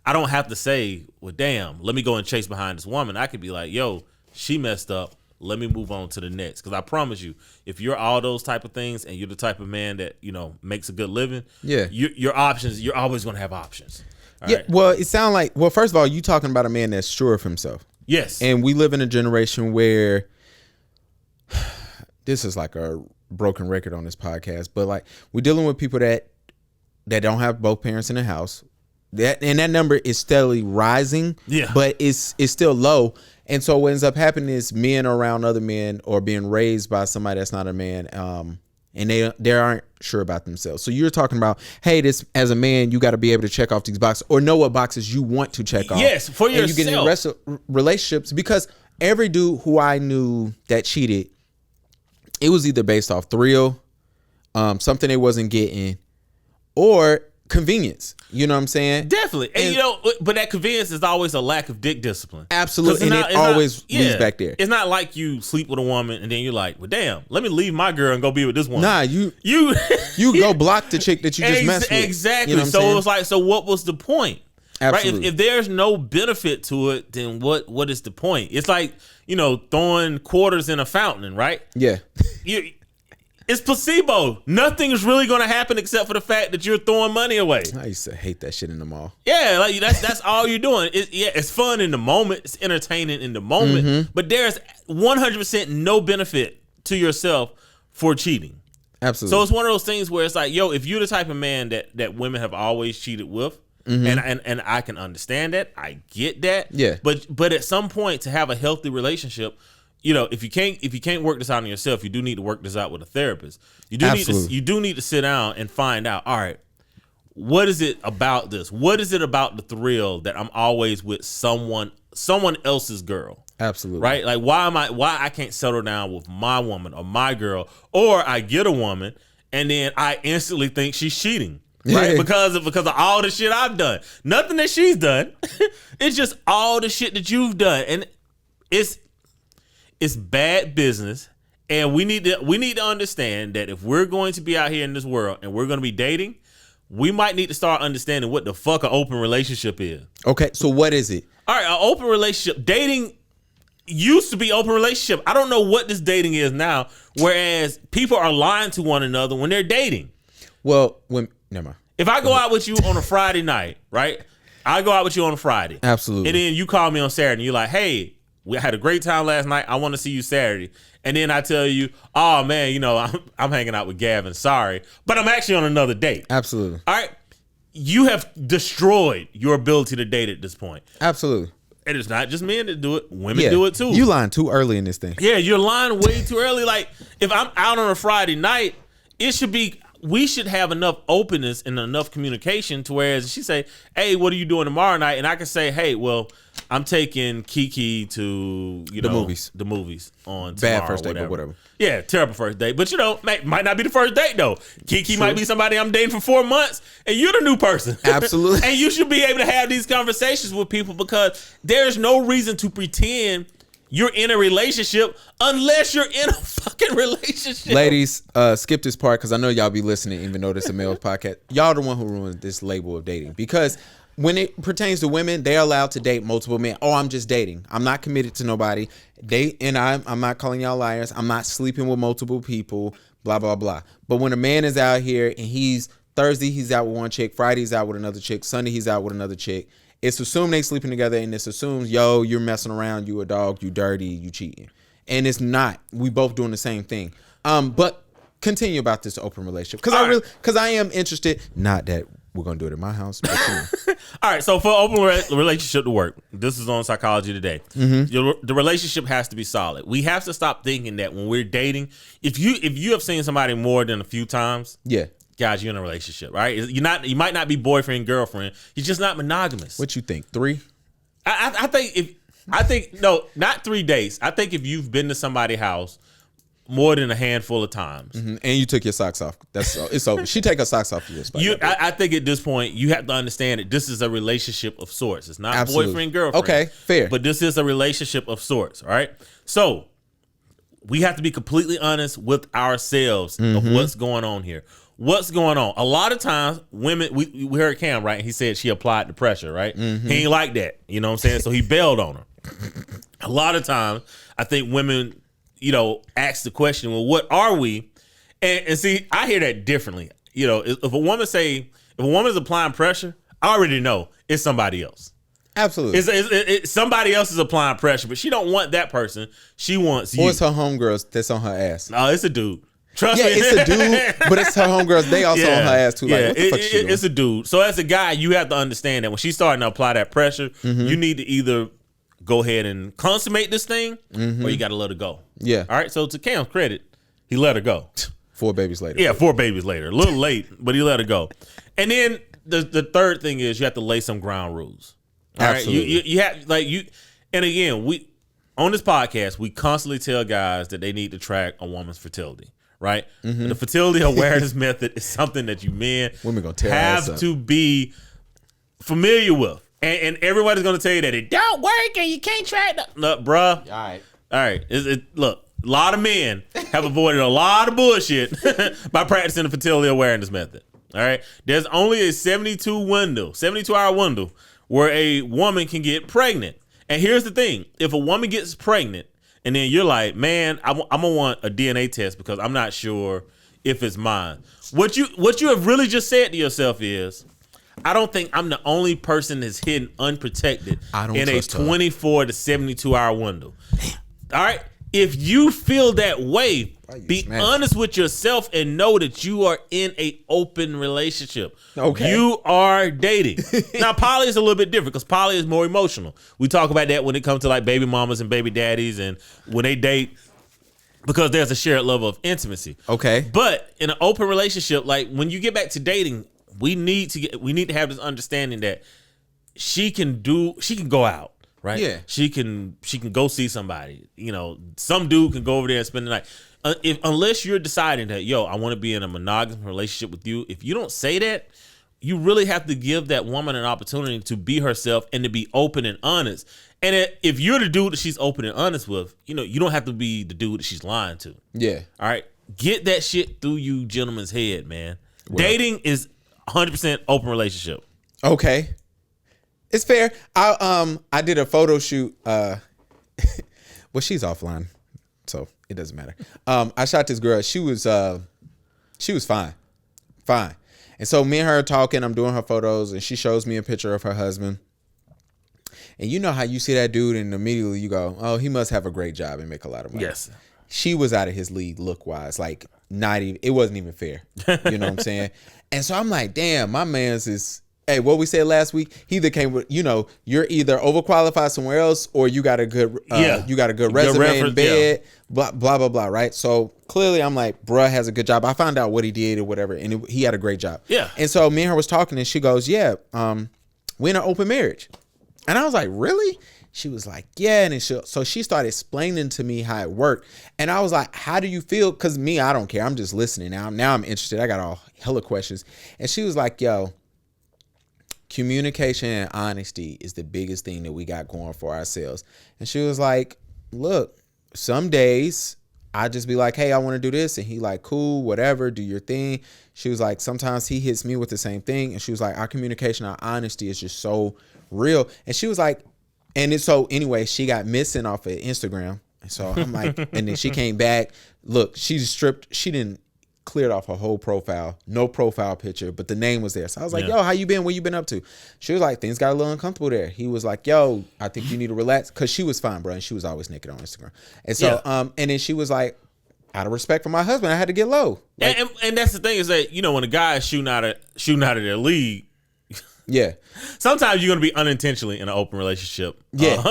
I don't have to say, well, damn, let me go and chase behind this woman. I could be like, yo, she messed up. Let me move on to the next. Because I promise you, if you're all those type of things and you're the type of man that, you know, makes a good living, your options, you're always going to have options. All right? Well, it sounds like, well, first of all, you talking about a man that's sure of himself. Yes. And we live in a generation where this is like a broken record on this podcast, but like we're dealing with people that don't have both parents in the house. That number is steadily rising, but it's still low. And so what ends up happening is men are around other men or being raised by somebody that's not a man, and they aren't sure about themselves. So you're talking about, hey, this as a man, you got to be able to check off these boxes or know what boxes you want to check off. Yes, for yourself. And you get in rest of relationships, because every dude who I knew that cheated, it was either based off thrill, something they wasn't getting, or convenience. You know what I'm saying? Definitely. And you know, but that convenience is always a lack of dick discipline. Absolutely. And it always leads back there. It's not like you sleep with a woman and then you're like, well, damn, let me leave my girl and go be with this woman. Nah, you go block the chick that you just messed with. Exactly. You know so it was like, so what was the point? Absolutely. Right? If there's no benefit to it, then what is the point? It's like, you know, throwing quarters in a fountain, right? Yeah. It's placebo. Nothing is really going to happen except for the fact that you're throwing money away. I used to hate that shit in the mall. Yeah, like that's all you're doing. It's fun in the moment. It's entertaining in the moment. But there's 100% no benefit to yourself for cheating. Absolutely. So it's one of those things where it's like, yo, if you're the type of man that women have always cheated with, and I can understand that, I get that. Yeah. But at some point, to have a healthy relationship, you know, if you can't work this out on yourself, you do need to work this out with a therapist. You do need to sit down and find out, all right, what is it about this? What is it about the thrill that I'm always with someone else's girl? Absolutely. Right? Like why I can't settle down with my woman or my girl, or I get a woman and then I instantly think she's cheating. Right? Because of all the shit I've done. Nothing that she's done. It's just all the shit that you've done. And it's bad business, and we need to understand that if we're going to be out here in this world and we're going to be dating, we might need to start understanding what the fuck an open relationship is. Okay, so what is it? All right, an open relationship, dating used to be open relationship. I don't know what this dating is now, whereas people are lying to one another when they're dating. Well, never mind. If I go out with you on a Friday night, right? I go out with you on a Friday. Absolutely. And then you call me on Saturday and you're like, hey, we had a great time last night. I want to see you Saturday. And then I tell you, oh man, you know, I'm hanging out with Gavin. Sorry. But I'm actually on another date. Absolutely. All right. You have destroyed your ability to date at this point. Absolutely. And it's not just men that do it. Women do it too. You lying too early in this thing. Yeah, you're lying way too early. Like, if I'm out on a Friday night, we should have enough openness and enough communication to whereas she say, hey, what are you doing tomorrow night? And I can say, hey, well, I'm taking Kiki to, the movies on tomorrow. Bad first date, but whatever. Yeah, terrible first date. But, might not be the first date, though. Kiki might be somebody I'm dating for 4 months, and you're the new person. Absolutely. And you should be able to have these conversations with people because there's no reason to pretend you're in a relationship unless you're in a fucking relationship. Ladies, skip this part because I know y'all be listening even though this is a male podcast. Y'all the one who ruined this label of dating because when it pertains to women, they're allowed to date multiple men. Oh, I'm just dating. I'm not committed to nobody. I'm not calling y'all liars. I'm not sleeping with multiple people, blah, blah, blah. But when a man is out here and Thursday he's out with one chick, Friday he's out with another chick, Sunday he's out with another chick, it's assumed they sleeping together and it's assumed, yo, you're messing around, you a dog, you dirty, you cheating. And it's not. We both doing the same thing. But continue about this open relationship. Because I am interested, not that we're going to do it at my house. But All right, so for open relationship to work, this is on Psychology Today. Mm-hmm. The relationship has to be solid. We have to stop thinking that when we're dating, if you have seen somebody more than a few times, yeah, guys, you're in a relationship, right? You might not be boyfriend, girlfriend. You're just not monogamous. What you think? 3? I think no, not 3 dates. I think if you've been to somebody's house more than a handful of times, and you took your socks off, it's over. She take her socks off for you. I think at this point you have to understand that this is a relationship of sorts. It's not Absolutely. boyfriend, girlfriend. Okay, fair. But this is a relationship of sorts. All right, so we have to be completely honest with ourselves of what's going on here. What's going on? A lot of times, women, we heard Cam, right? He said she applied the pressure, right? He ain't like that. You know what I'm saying? So he bailed on her. A lot of times, I think women, ask the question, well, what are we? And see, I hear that differently. If a woman is applying pressure, I already know it's somebody else. Absolutely. It's somebody else is applying pressure, but she don't want that person. She wants you. Or it's her homegirls that's on her ass. No, it's a dude. Trust me. It's a dude, but it's her homegirls. They also on her ass too. Like, what the fuck she doing? It's a dude. So as a guy, you have to understand that when she's starting to apply that pressure, you need to either go ahead and consummate this thing, or you got to let her go. Yeah. All right. So to Cam's credit, he let her go. 4 babies later. Yeah, 4 babies later. A little late, but he let her go. And then the third thing is you have to lay some ground rules. All Absolutely. right. You have and again, we on this podcast we constantly tell guys that they need to track a woman's fertility. Right, the fertility awareness method is something that women gonna tear have to be familiar with, and everybody's gonna tell you that it don't work and you can't track. Look, bruh. All right. Look, a lot of men have avoided a lot of bullshit by practicing the fertility awareness method. All right, there's only a 72-hour window where a woman can get pregnant, and here's the thing: if a woman gets pregnant. And then you're like, man, I'm gonna want a DNA test because I'm not sure if it's mine. What you have really just said to yourself is, I don't think I'm the only person that's hidden unprotected in a 24 to 72-hour window. All right. If you feel that way, be honest with yourself and know that you are in a open relationship. Okay. You are dating. Now, poly is a little bit different because poly is more emotional. We talk about that when it comes to like baby mamas and baby daddies and when they date because there's a shared level of intimacy. Okay. But in an open relationship, like when you get back to dating, we need to have this understanding that she can go out. Right. Yeah. She can go see somebody. Some dude can go over there and spend the night. Unless you're deciding that, I want to be in a monogamous relationship with you. If you don't say that, you really have to give that woman an opportunity to be herself and to be open and honest. And if you're the dude that she's open and honest with, you don't have to be the dude that she's lying to. Yeah. All right. Get that shit through you gentlemen's head, man. Well, dating is 100% open relationship. Okay. It's fair. I did a photo shoot. Well, she's offline, so it doesn't matter. I shot this girl. She was fine. And so me and her are talking. I'm doing her photos, and she shows me a picture of her husband. And you know how you see that dude, and immediately you go, "Oh, he must have a great job and make a lot of money." Yes. She was out of his league look wise. Like, not even. It wasn't even fair. You know what I'm saying? And so I'm like, damn, my man's is. Hey, what we said last week, he either came with, you're either overqualified somewhere else, or you got a good, resume in bed, blah, blah, blah, blah, right? So clearly I'm like, bruh has a good job. I found out what he did or whatever, and he had a great job. Yeah. And so me and her was talking, and she goes, yeah, we in an open marriage. And I was like, really? She was like, yeah. And so she started explaining to me how it worked. And I was like, how do you feel? Because me, I don't care. I'm just listening now. Now I'm interested. I got all hella questions. And she was like, yo, communication and honesty is the biggest thing that we got going for ourselves. And she was like, look, some days I just be like, hey, I want to do this. And he like, cool, whatever, do your thing. She was like, sometimes he hits me with the same thing. And she was like, our communication, our honesty is just so real. And she was like, so anyway, she got missing off of Instagram. And so I'm like, and then she came back. Look, she didn't cleared off her whole profile, no profile picture, but the name was there. So I was like, yo, how you been? What you been up to? She was like, things got a little uncomfortable there. He was like, yo, I think you need to relax. Cause she was fine, bro. And she was always naked on Instagram. And so, and then she was like, out of respect for my husband, I had to get low. Like, and that's the thing is that, when a guy is shooting out of their league, yeah, sometimes you're going to be unintentionally in an open relationship. Yeah.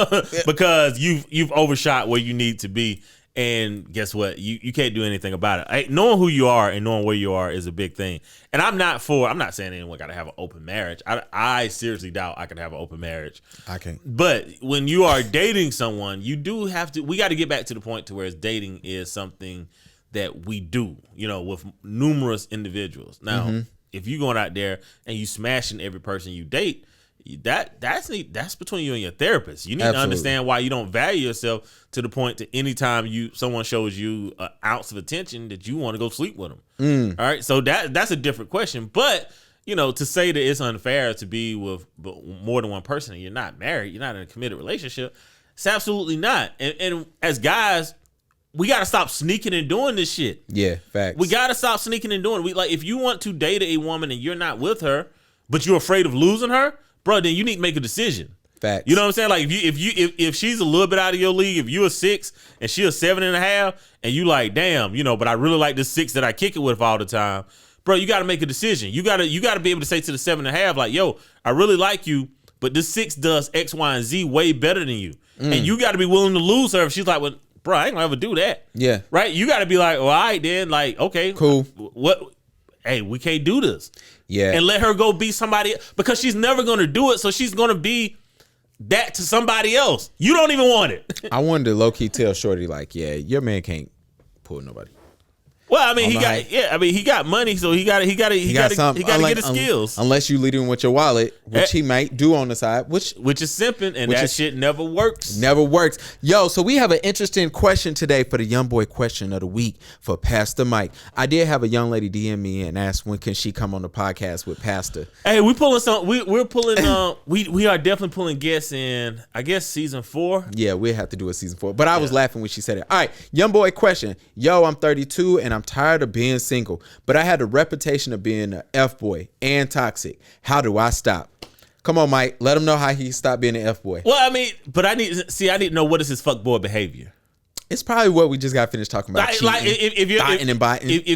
Because you've overshot where you need to be. And guess what? You can't do anything about it. Knowing who you are and knowing where you are is a big thing. And I'm not saying anyone got to have an open marriage. I seriously doubt I could have an open marriage. I can't. But when you are dating someone, you do have to, we got to get back to the point to where dating is something that we do, with numerous individuals. Now, if you're going out there and you smashing every person you date, that's between you and your therapist. You need to understand why you don't value yourself to the point to anytime someone shows you an ounce of attention that you want to go sleep with them. All right, so that's a different question. But to say that it's unfair to be with more than one person and you're not married, you're not in a committed relationship, it's absolutely not. And as guys, we got to stop sneaking and doing this shit. Yeah, facts. We got to stop sneaking and doing it. If you want to date a woman and you're not with her, but you're afraid of losing her, bro, then you need to make a decision. Facts. You know what I'm saying? Like if she's a little bit out of your league, if you're a 6 and she's a 7.5, and you like, damn, but I really like this 6 that I kick it with all the time, bro, you got to make a decision. You got to be able to say to the 7.5, like, yo, I really like you, but this 6 does X, Y, and Z way better than you, and you got to be willing to lose her if she's like, well, bro, I ain't gonna ever do that. Yeah. Right? You got to be like, well, all right, then, like, okay, cool. What? Hey, we can't do this. Yeah. And let her go be somebody, because she's never going to do it. So she's going to be that to somebody else. You don't even want it. I wanted to low key tell Shorty, like, yeah, your man can't pull nobody. Well, I mean, he got money, so he got to get his skills. Unless you lead him with your wallet, which he might do on the side, which is simping, and that shit never works. Never works. Yo, so we have an interesting question today for the Young Boy Question of the Week for Pastor Mike. I did have a young lady DM me and ask when can she come on the podcast with Pastor. Hey, we're pulling we are definitely pulling guests in, I guess, season 4. Yeah, we'll have to do a season 4. But I was laughing when she said it. All right, Young Boy Question. Yo, I'm 32 and I'm tired of being single, but I had a reputation of being an F-boy and toxic. How do I stop? Come on, Mike. Let him know how he stopped being an F-boy. Well, I mean, but I need to know what is his fuckboy behavior. It's probably what we just got finished talking about. If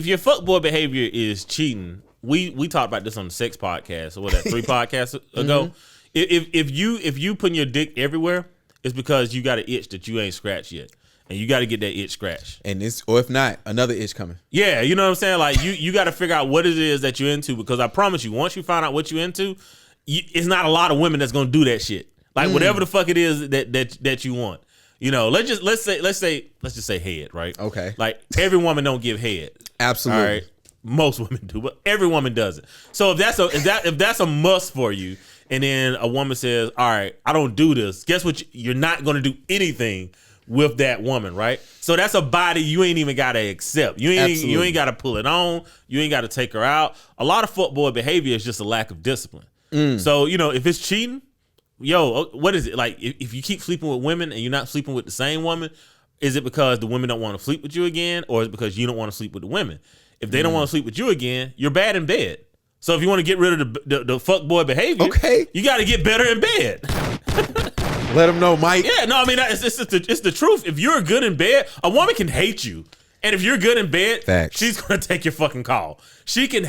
your fuckboy behavior is cheating, we talked about this on the sex podcast, or 3 podcasts ago. If you putting your dick everywhere, it's because you got an itch that you ain't scratched yet. And you got to get that itch scratched. And or if not, another itch coming. Yeah, you know what I'm saying? Like, you got to figure out what it is that you're into, because I promise you, once you find out what you're into, it's not a lot of women that's going to do that shit. Like, whatever the fuck it is that you want. Let's just say head, right? Okay. Like, every woman don't give head. Absolutely. All right? Most women do, but every woman doesn't. So if that's a must for you, and then a woman says, all right, I don't do this, guess what? You're not going to do anything with that woman, right? So that's a body you ain't even gotta accept. You ain't gotta pull it on. You ain't gotta take her out. A lot of fuckboy behavior is just a lack of discipline. So, if it's cheating, what is it? Like, if you keep sleeping with women and you're not sleeping with the same woman, is it because the women don't want to sleep with you again, or is it because you don't want to sleep with the women? If they don't want to sleep with you again, you're bad in bed. So if you want to get rid of the fuckboy behavior, you got to get better in bed. Let them know, Mike. Yeah, no, I mean, it's the truth. If you're good in bed, a woman can hate you. And if you're good in bed, Facts. She's going to take your fucking call. She can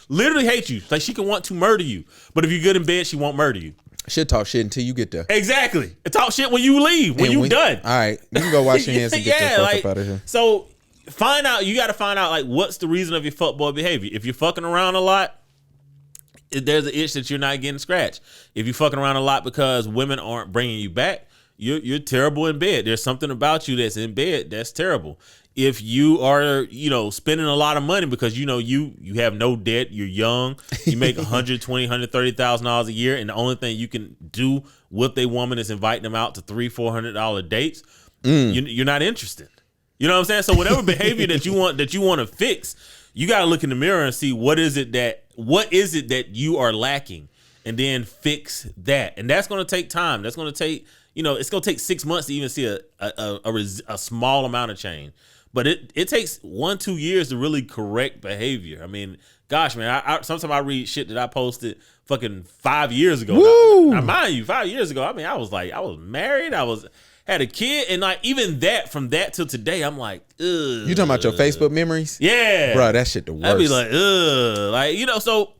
literally hate you. Like, she can want to murder you. But if you're good in bed, she won't murder you. She'll talk shit until you get there. Exactly. Talk shit when you leave, when you done. All right. You can go wash your hands and get the fuck up out of here. So, you got to find out, like, what's the reason of your fuckboy behavior. If you're fucking around a lot, there's an itch that you're not getting scratched. If you're fucking around a lot because women aren't bringing you back, you're terrible in bed. There's something about you that's in bed that's terrible. If you are, spending a lot of money because, you have no debt, you're young, you make $120,000, $130,000 a year, and the only thing you can do with a woman is invite them out to $300, $400 dates, you're not interested. You know what I'm saying? So whatever behavior that you want to fix, you got to look in the mirror and see what is it that you are lacking, and then fix that. And that's going to take time. That's going to take, it's going to take 6 months to even see a small amount of change. But it takes 1-2 years to really correct behavior. I mean, gosh, man, sometimes I read shit that I posted fucking 5 years ago. Now, mind you, 5 years ago, I mean, I was married, had a kid, and like even that, from that till today, I'm like, ugh. You talking about your Facebook memories? Yeah, bro, that shit the worst. I'd be like, ugh, So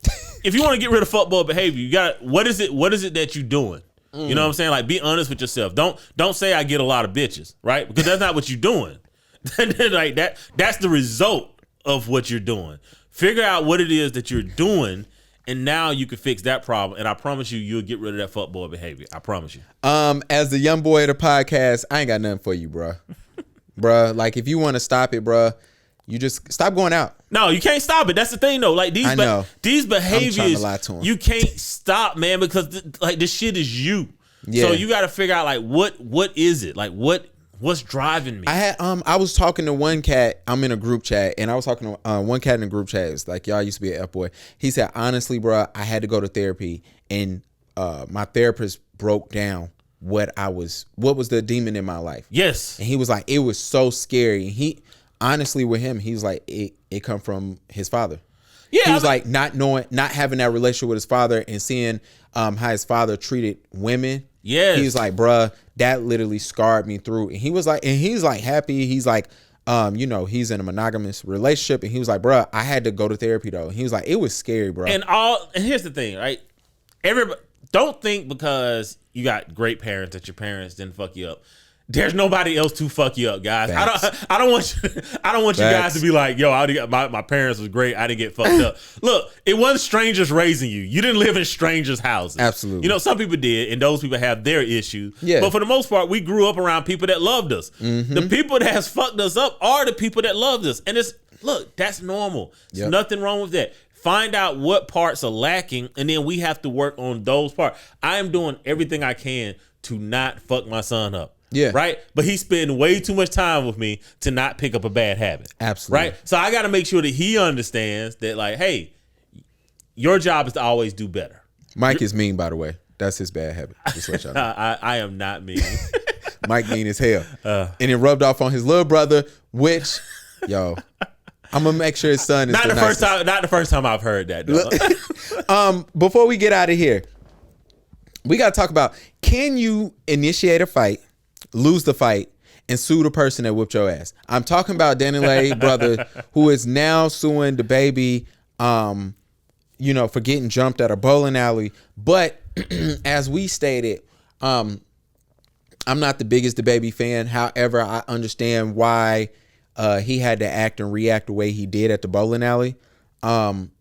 if you want to get rid of fuckboy behavior, you got what is it that you doing? You know what I'm saying? Like, be honest with yourself. Don't say I get a lot of bitches, right? Because that's not what you're doing. Like that's the result of what you're doing. Figure out what it is that you're doing, and now you can fix that problem. And I promise you'll get rid of that fuckboy behavior. I promise you. As the young boy of the podcast, I ain't got nothing for you, bro. Bruh, like, if you want to stop it, bruh, you just stop going out. No, you can't stop it. That's the thing, though. Like, these behaviors, I'm trying to lie to him. You can't stop, man, because this shit is you. Yeah. So you got to figure out, like, what is it? Like, what's driving me? I was talking to one cat. I'm in a group chat, and I was talking to one cat in the group chat. It's like, y'all used to be an F-boy. He said, honestly, bro, I had to go to therapy, and my therapist broke down what was the demon in my life. Yes. And he was like, it was so scary. And he, honestly, with him, he was like, it come from his father. Yeah. He was like, not having that relationship with his father and seeing how his father treated women. Yeah. He was like, bruh, that literally scarred me through. And he's like happy. He's like, he's in a monogamous relationship. And he was like, bruh, I had to go to therapy though. And he was like, it was scary, bro. And here's the thing, right? Everybody, don't think because you got great parents that your parents didn't fuck you up. There's nobody else to fuck you up, guys. I don't want you guys to be like, yo, my parents was great. I didn't get fucked up. Look, it wasn't strangers raising you. You didn't live in strangers' houses. Absolutely. Some people did, and those people have their issues. Yeah. But for the most part, we grew up around people that loved us. Mm-hmm. The people that has fucked us up are the people that loved us. And that's normal. There's nothing wrong with that. Find out what parts are lacking, and then we have to work on those parts. I am doing everything I can to not fuck my son up. Yeah. Right? But he spent way too much time with me to not pick up a bad habit. Absolutely. Right? So I got to make sure that he understands that, like, hey, your job is to always do better. Mike is mean, by the way. That's his bad habit. Just let y'all know. I am not mean. Mike mean as hell. And it rubbed off on his little brother, which, I'm gonna make sure his son is not the first time I've heard that, though. Before we get out of here, we gotta talk about, can you initiate a fight, lose the fight, and sue the person that whooped your ass? I'm talking about Danny brother, who is now suing the baby, for getting jumped at a bowling alley. But as we stated, I'm not the biggest DaBaby fan. However, I understand why he had to act and react the way he did at the bowling alley. And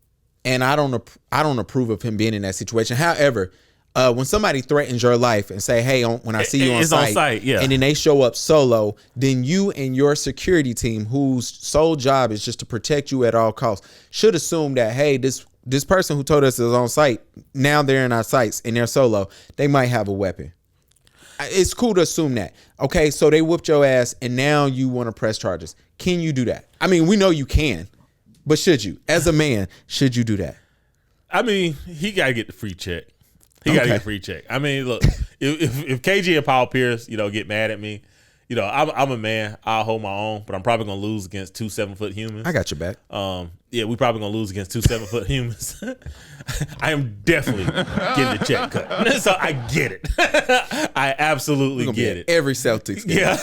I don't approve of him being in that situation. However, when somebody threatens your life and say, hey, when I see you on site, yeah, and then they show up solo, then you and your security team, whose sole job is just to protect you at all costs, should assume that, hey, this person who told us is on site, now they're in our sights and they're solo, they might have a weapon. It's cool to assume that. Okay, so they whooped your ass, and now you want to press charges. Can you do that? I mean, we know you can, but should you? As a man, should you do that? I mean, he got to get the free check. He got to get a free check. I mean, look, if KG and Paul Pierce, get mad at me, I'm a man. I'll hold my own, but I'm probably gonna lose against 2 7-foot humans. I got your back. Yeah, we probably gonna lose against 2 7-foot humans. I am definitely getting the check cut, so I get it. I absolutely get it. Every Celtics game. Yeah,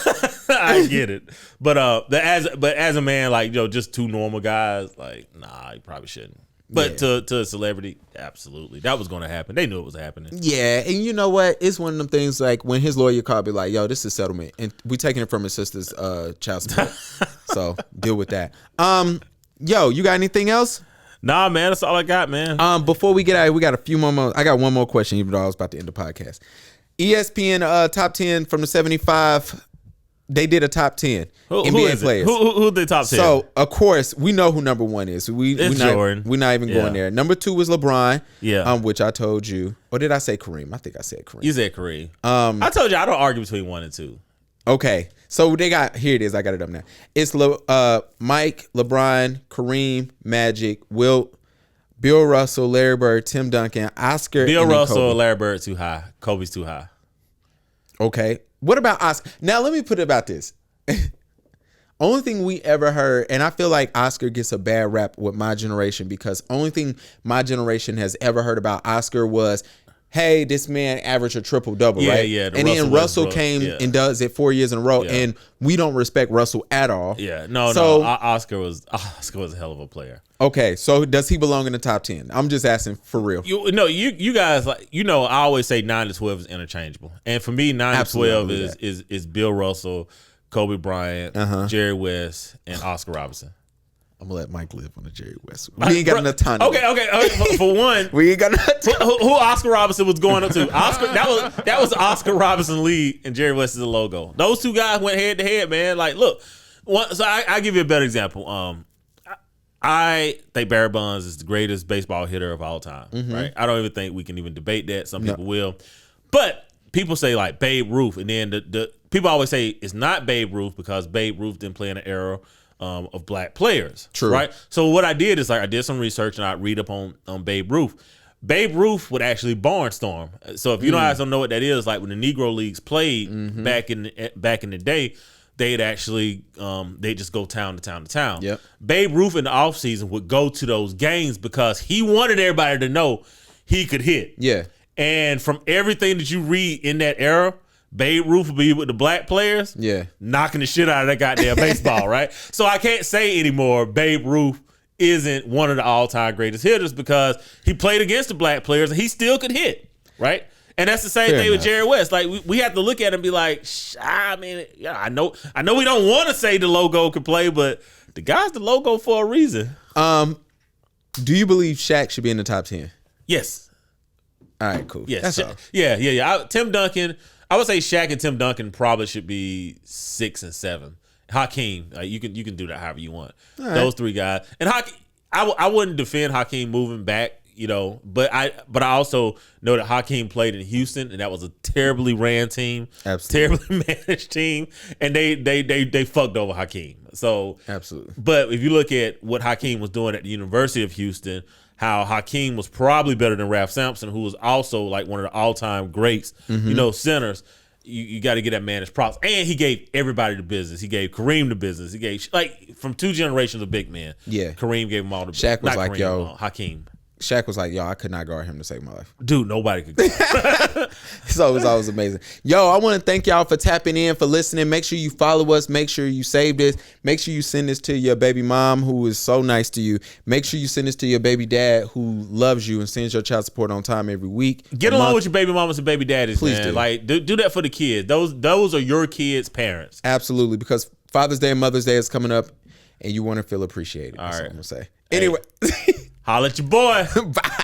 I get it. But as a man, like just 2 normal guys, like nah, you probably shouldn't. But to a celebrity, absolutely. That was going to happen. They knew it was happening. Yeah, and you know what? It's one of them things like when his lawyer called, be like, yo, this is settlement. And we taking it from his sister's child support. So deal with that. Yo, you got anything else? Nah, man, that's all I got, man. Before we get out, we got a few more. I got one more question, even though I was about to end the podcast. ESPN top 10 from the 75. They did a top 10 NBA players. Who the top 10? So, of course, we know who number 1 is. Jordan. We're not even going there. Number 2 was LeBron. Yeah. Which I told you. Or did I say Kareem? I think I said Kareem. You said Kareem. I told you I don't argue between 1 and 2. Okay. So they got, here it is. I got it up now. It's Mike, LeBron, Kareem, Magic, Wilt, Bill Russell, Larry Bird, Tim Duncan, Oscar, Bill and then Russell, Kobe. Larry Bird too high. Kobe's too high. Okay. What about Oscar? Now, let me put it about this. Only thing we ever heard, and I feel like Oscar gets a bad rap with my generation because only thing my generation has ever heard about Oscar was, hey, this man averaged a triple-double, right? Yeah, and then Russell came and does it 4 years in a row, and we don't respect Russell at all. Yeah, no. Oscar was a hell of a player. Okay, so does he belong in the top 10? I'm just asking for real. You guys, like, I always say 9 to 12 is interchangeable. And for me, 9 to 12 is Bill Russell, Kobe Bryant, Jerry West, and Oscar Robertson. I'm gonna let Mike live on the Jerry West. We ain't got enough time. Okay. For one, we ain't got enough time. Who Oscar Robertson was going up to? Oscar. That was Oscar Robertson lead, and Jerry West is the logo. Those 2 guys went head to head, man. Like, look. So I give you a better example. I think Barry Bonds is the greatest baseball hitter of all time. Right? I don't even think we can even debate that. Some people will, but people say like Babe Ruth, and then the people always say it's not Babe Ruth because Babe Ruth didn't play in an era of black players. True. Right? So what I did is I did some research and I read up on Babe Ruth. Babe Ruth would actually barnstorm. So if you guys don't know what that is, like when the Negro Leagues played back in the day, they'd actually they'd just go town to town to town. Yep. Babe Ruth in the offseason would go to those games because he wanted everybody to know he could hit. Yeah. And from everything that you read in that era, Babe Ruth would be with the black players, knocking the shit out of that goddamn baseball, right? So I can't say anymore Babe Ruth isn't one of the all-time greatest hitters because he played against the black players and he still could hit, right? And that's the same thing with Jerry West. Like we have to look at him and be like, I mean, I know we don't want to say the logo could play, but the guy's the logo for a reason. Do you believe Shaq should be in the top 10? Yes. All right, cool. Yes. That's all. Yeah. Tim Duncan, I would say Shaq and Tim Duncan probably should be 6 and 7. Hakeem, you can do that however you want. Right. Those 3 guys. And Hakeem, I wouldn't defend Hakeem moving back, but I also know that Hakeem played in Houston and that was a terribly ran team, terribly managed team, and they fucked over Hakeem. So absolutely. But if you look at what Hakeem was doing at the University of Houston, how Hakeem was probably better than Ralph Sampson, who was also like one of the all-time greats, centers. You got to get that man his props. And he gave everybody the business. He gave Kareem the business. He gave, from 2 generations of big men. Yeah. Kareem gave him all the business. Shaq was like, Kareem, Hakeem. Shaq was like, yo, I could not guard him to save my life. Dude, nobody could guard him. So it was always amazing. Yo, I want to thank y'all for tapping in, for listening. Make sure you follow us. Make sure you save this. Make sure you send this to your baby mom who is so nice to you. Make sure you send this to your baby dad who loves you and sends your child support on time every week. Get along with your baby mamas and baby daddies, Please man. do. Like, do that for the kids. Those are your kids' parents. Absolutely, because Father's Day and Mother's Day is coming up and you want to feel appreciated. That's all I'm going to say. Anyway. Holla at your boy. Bye.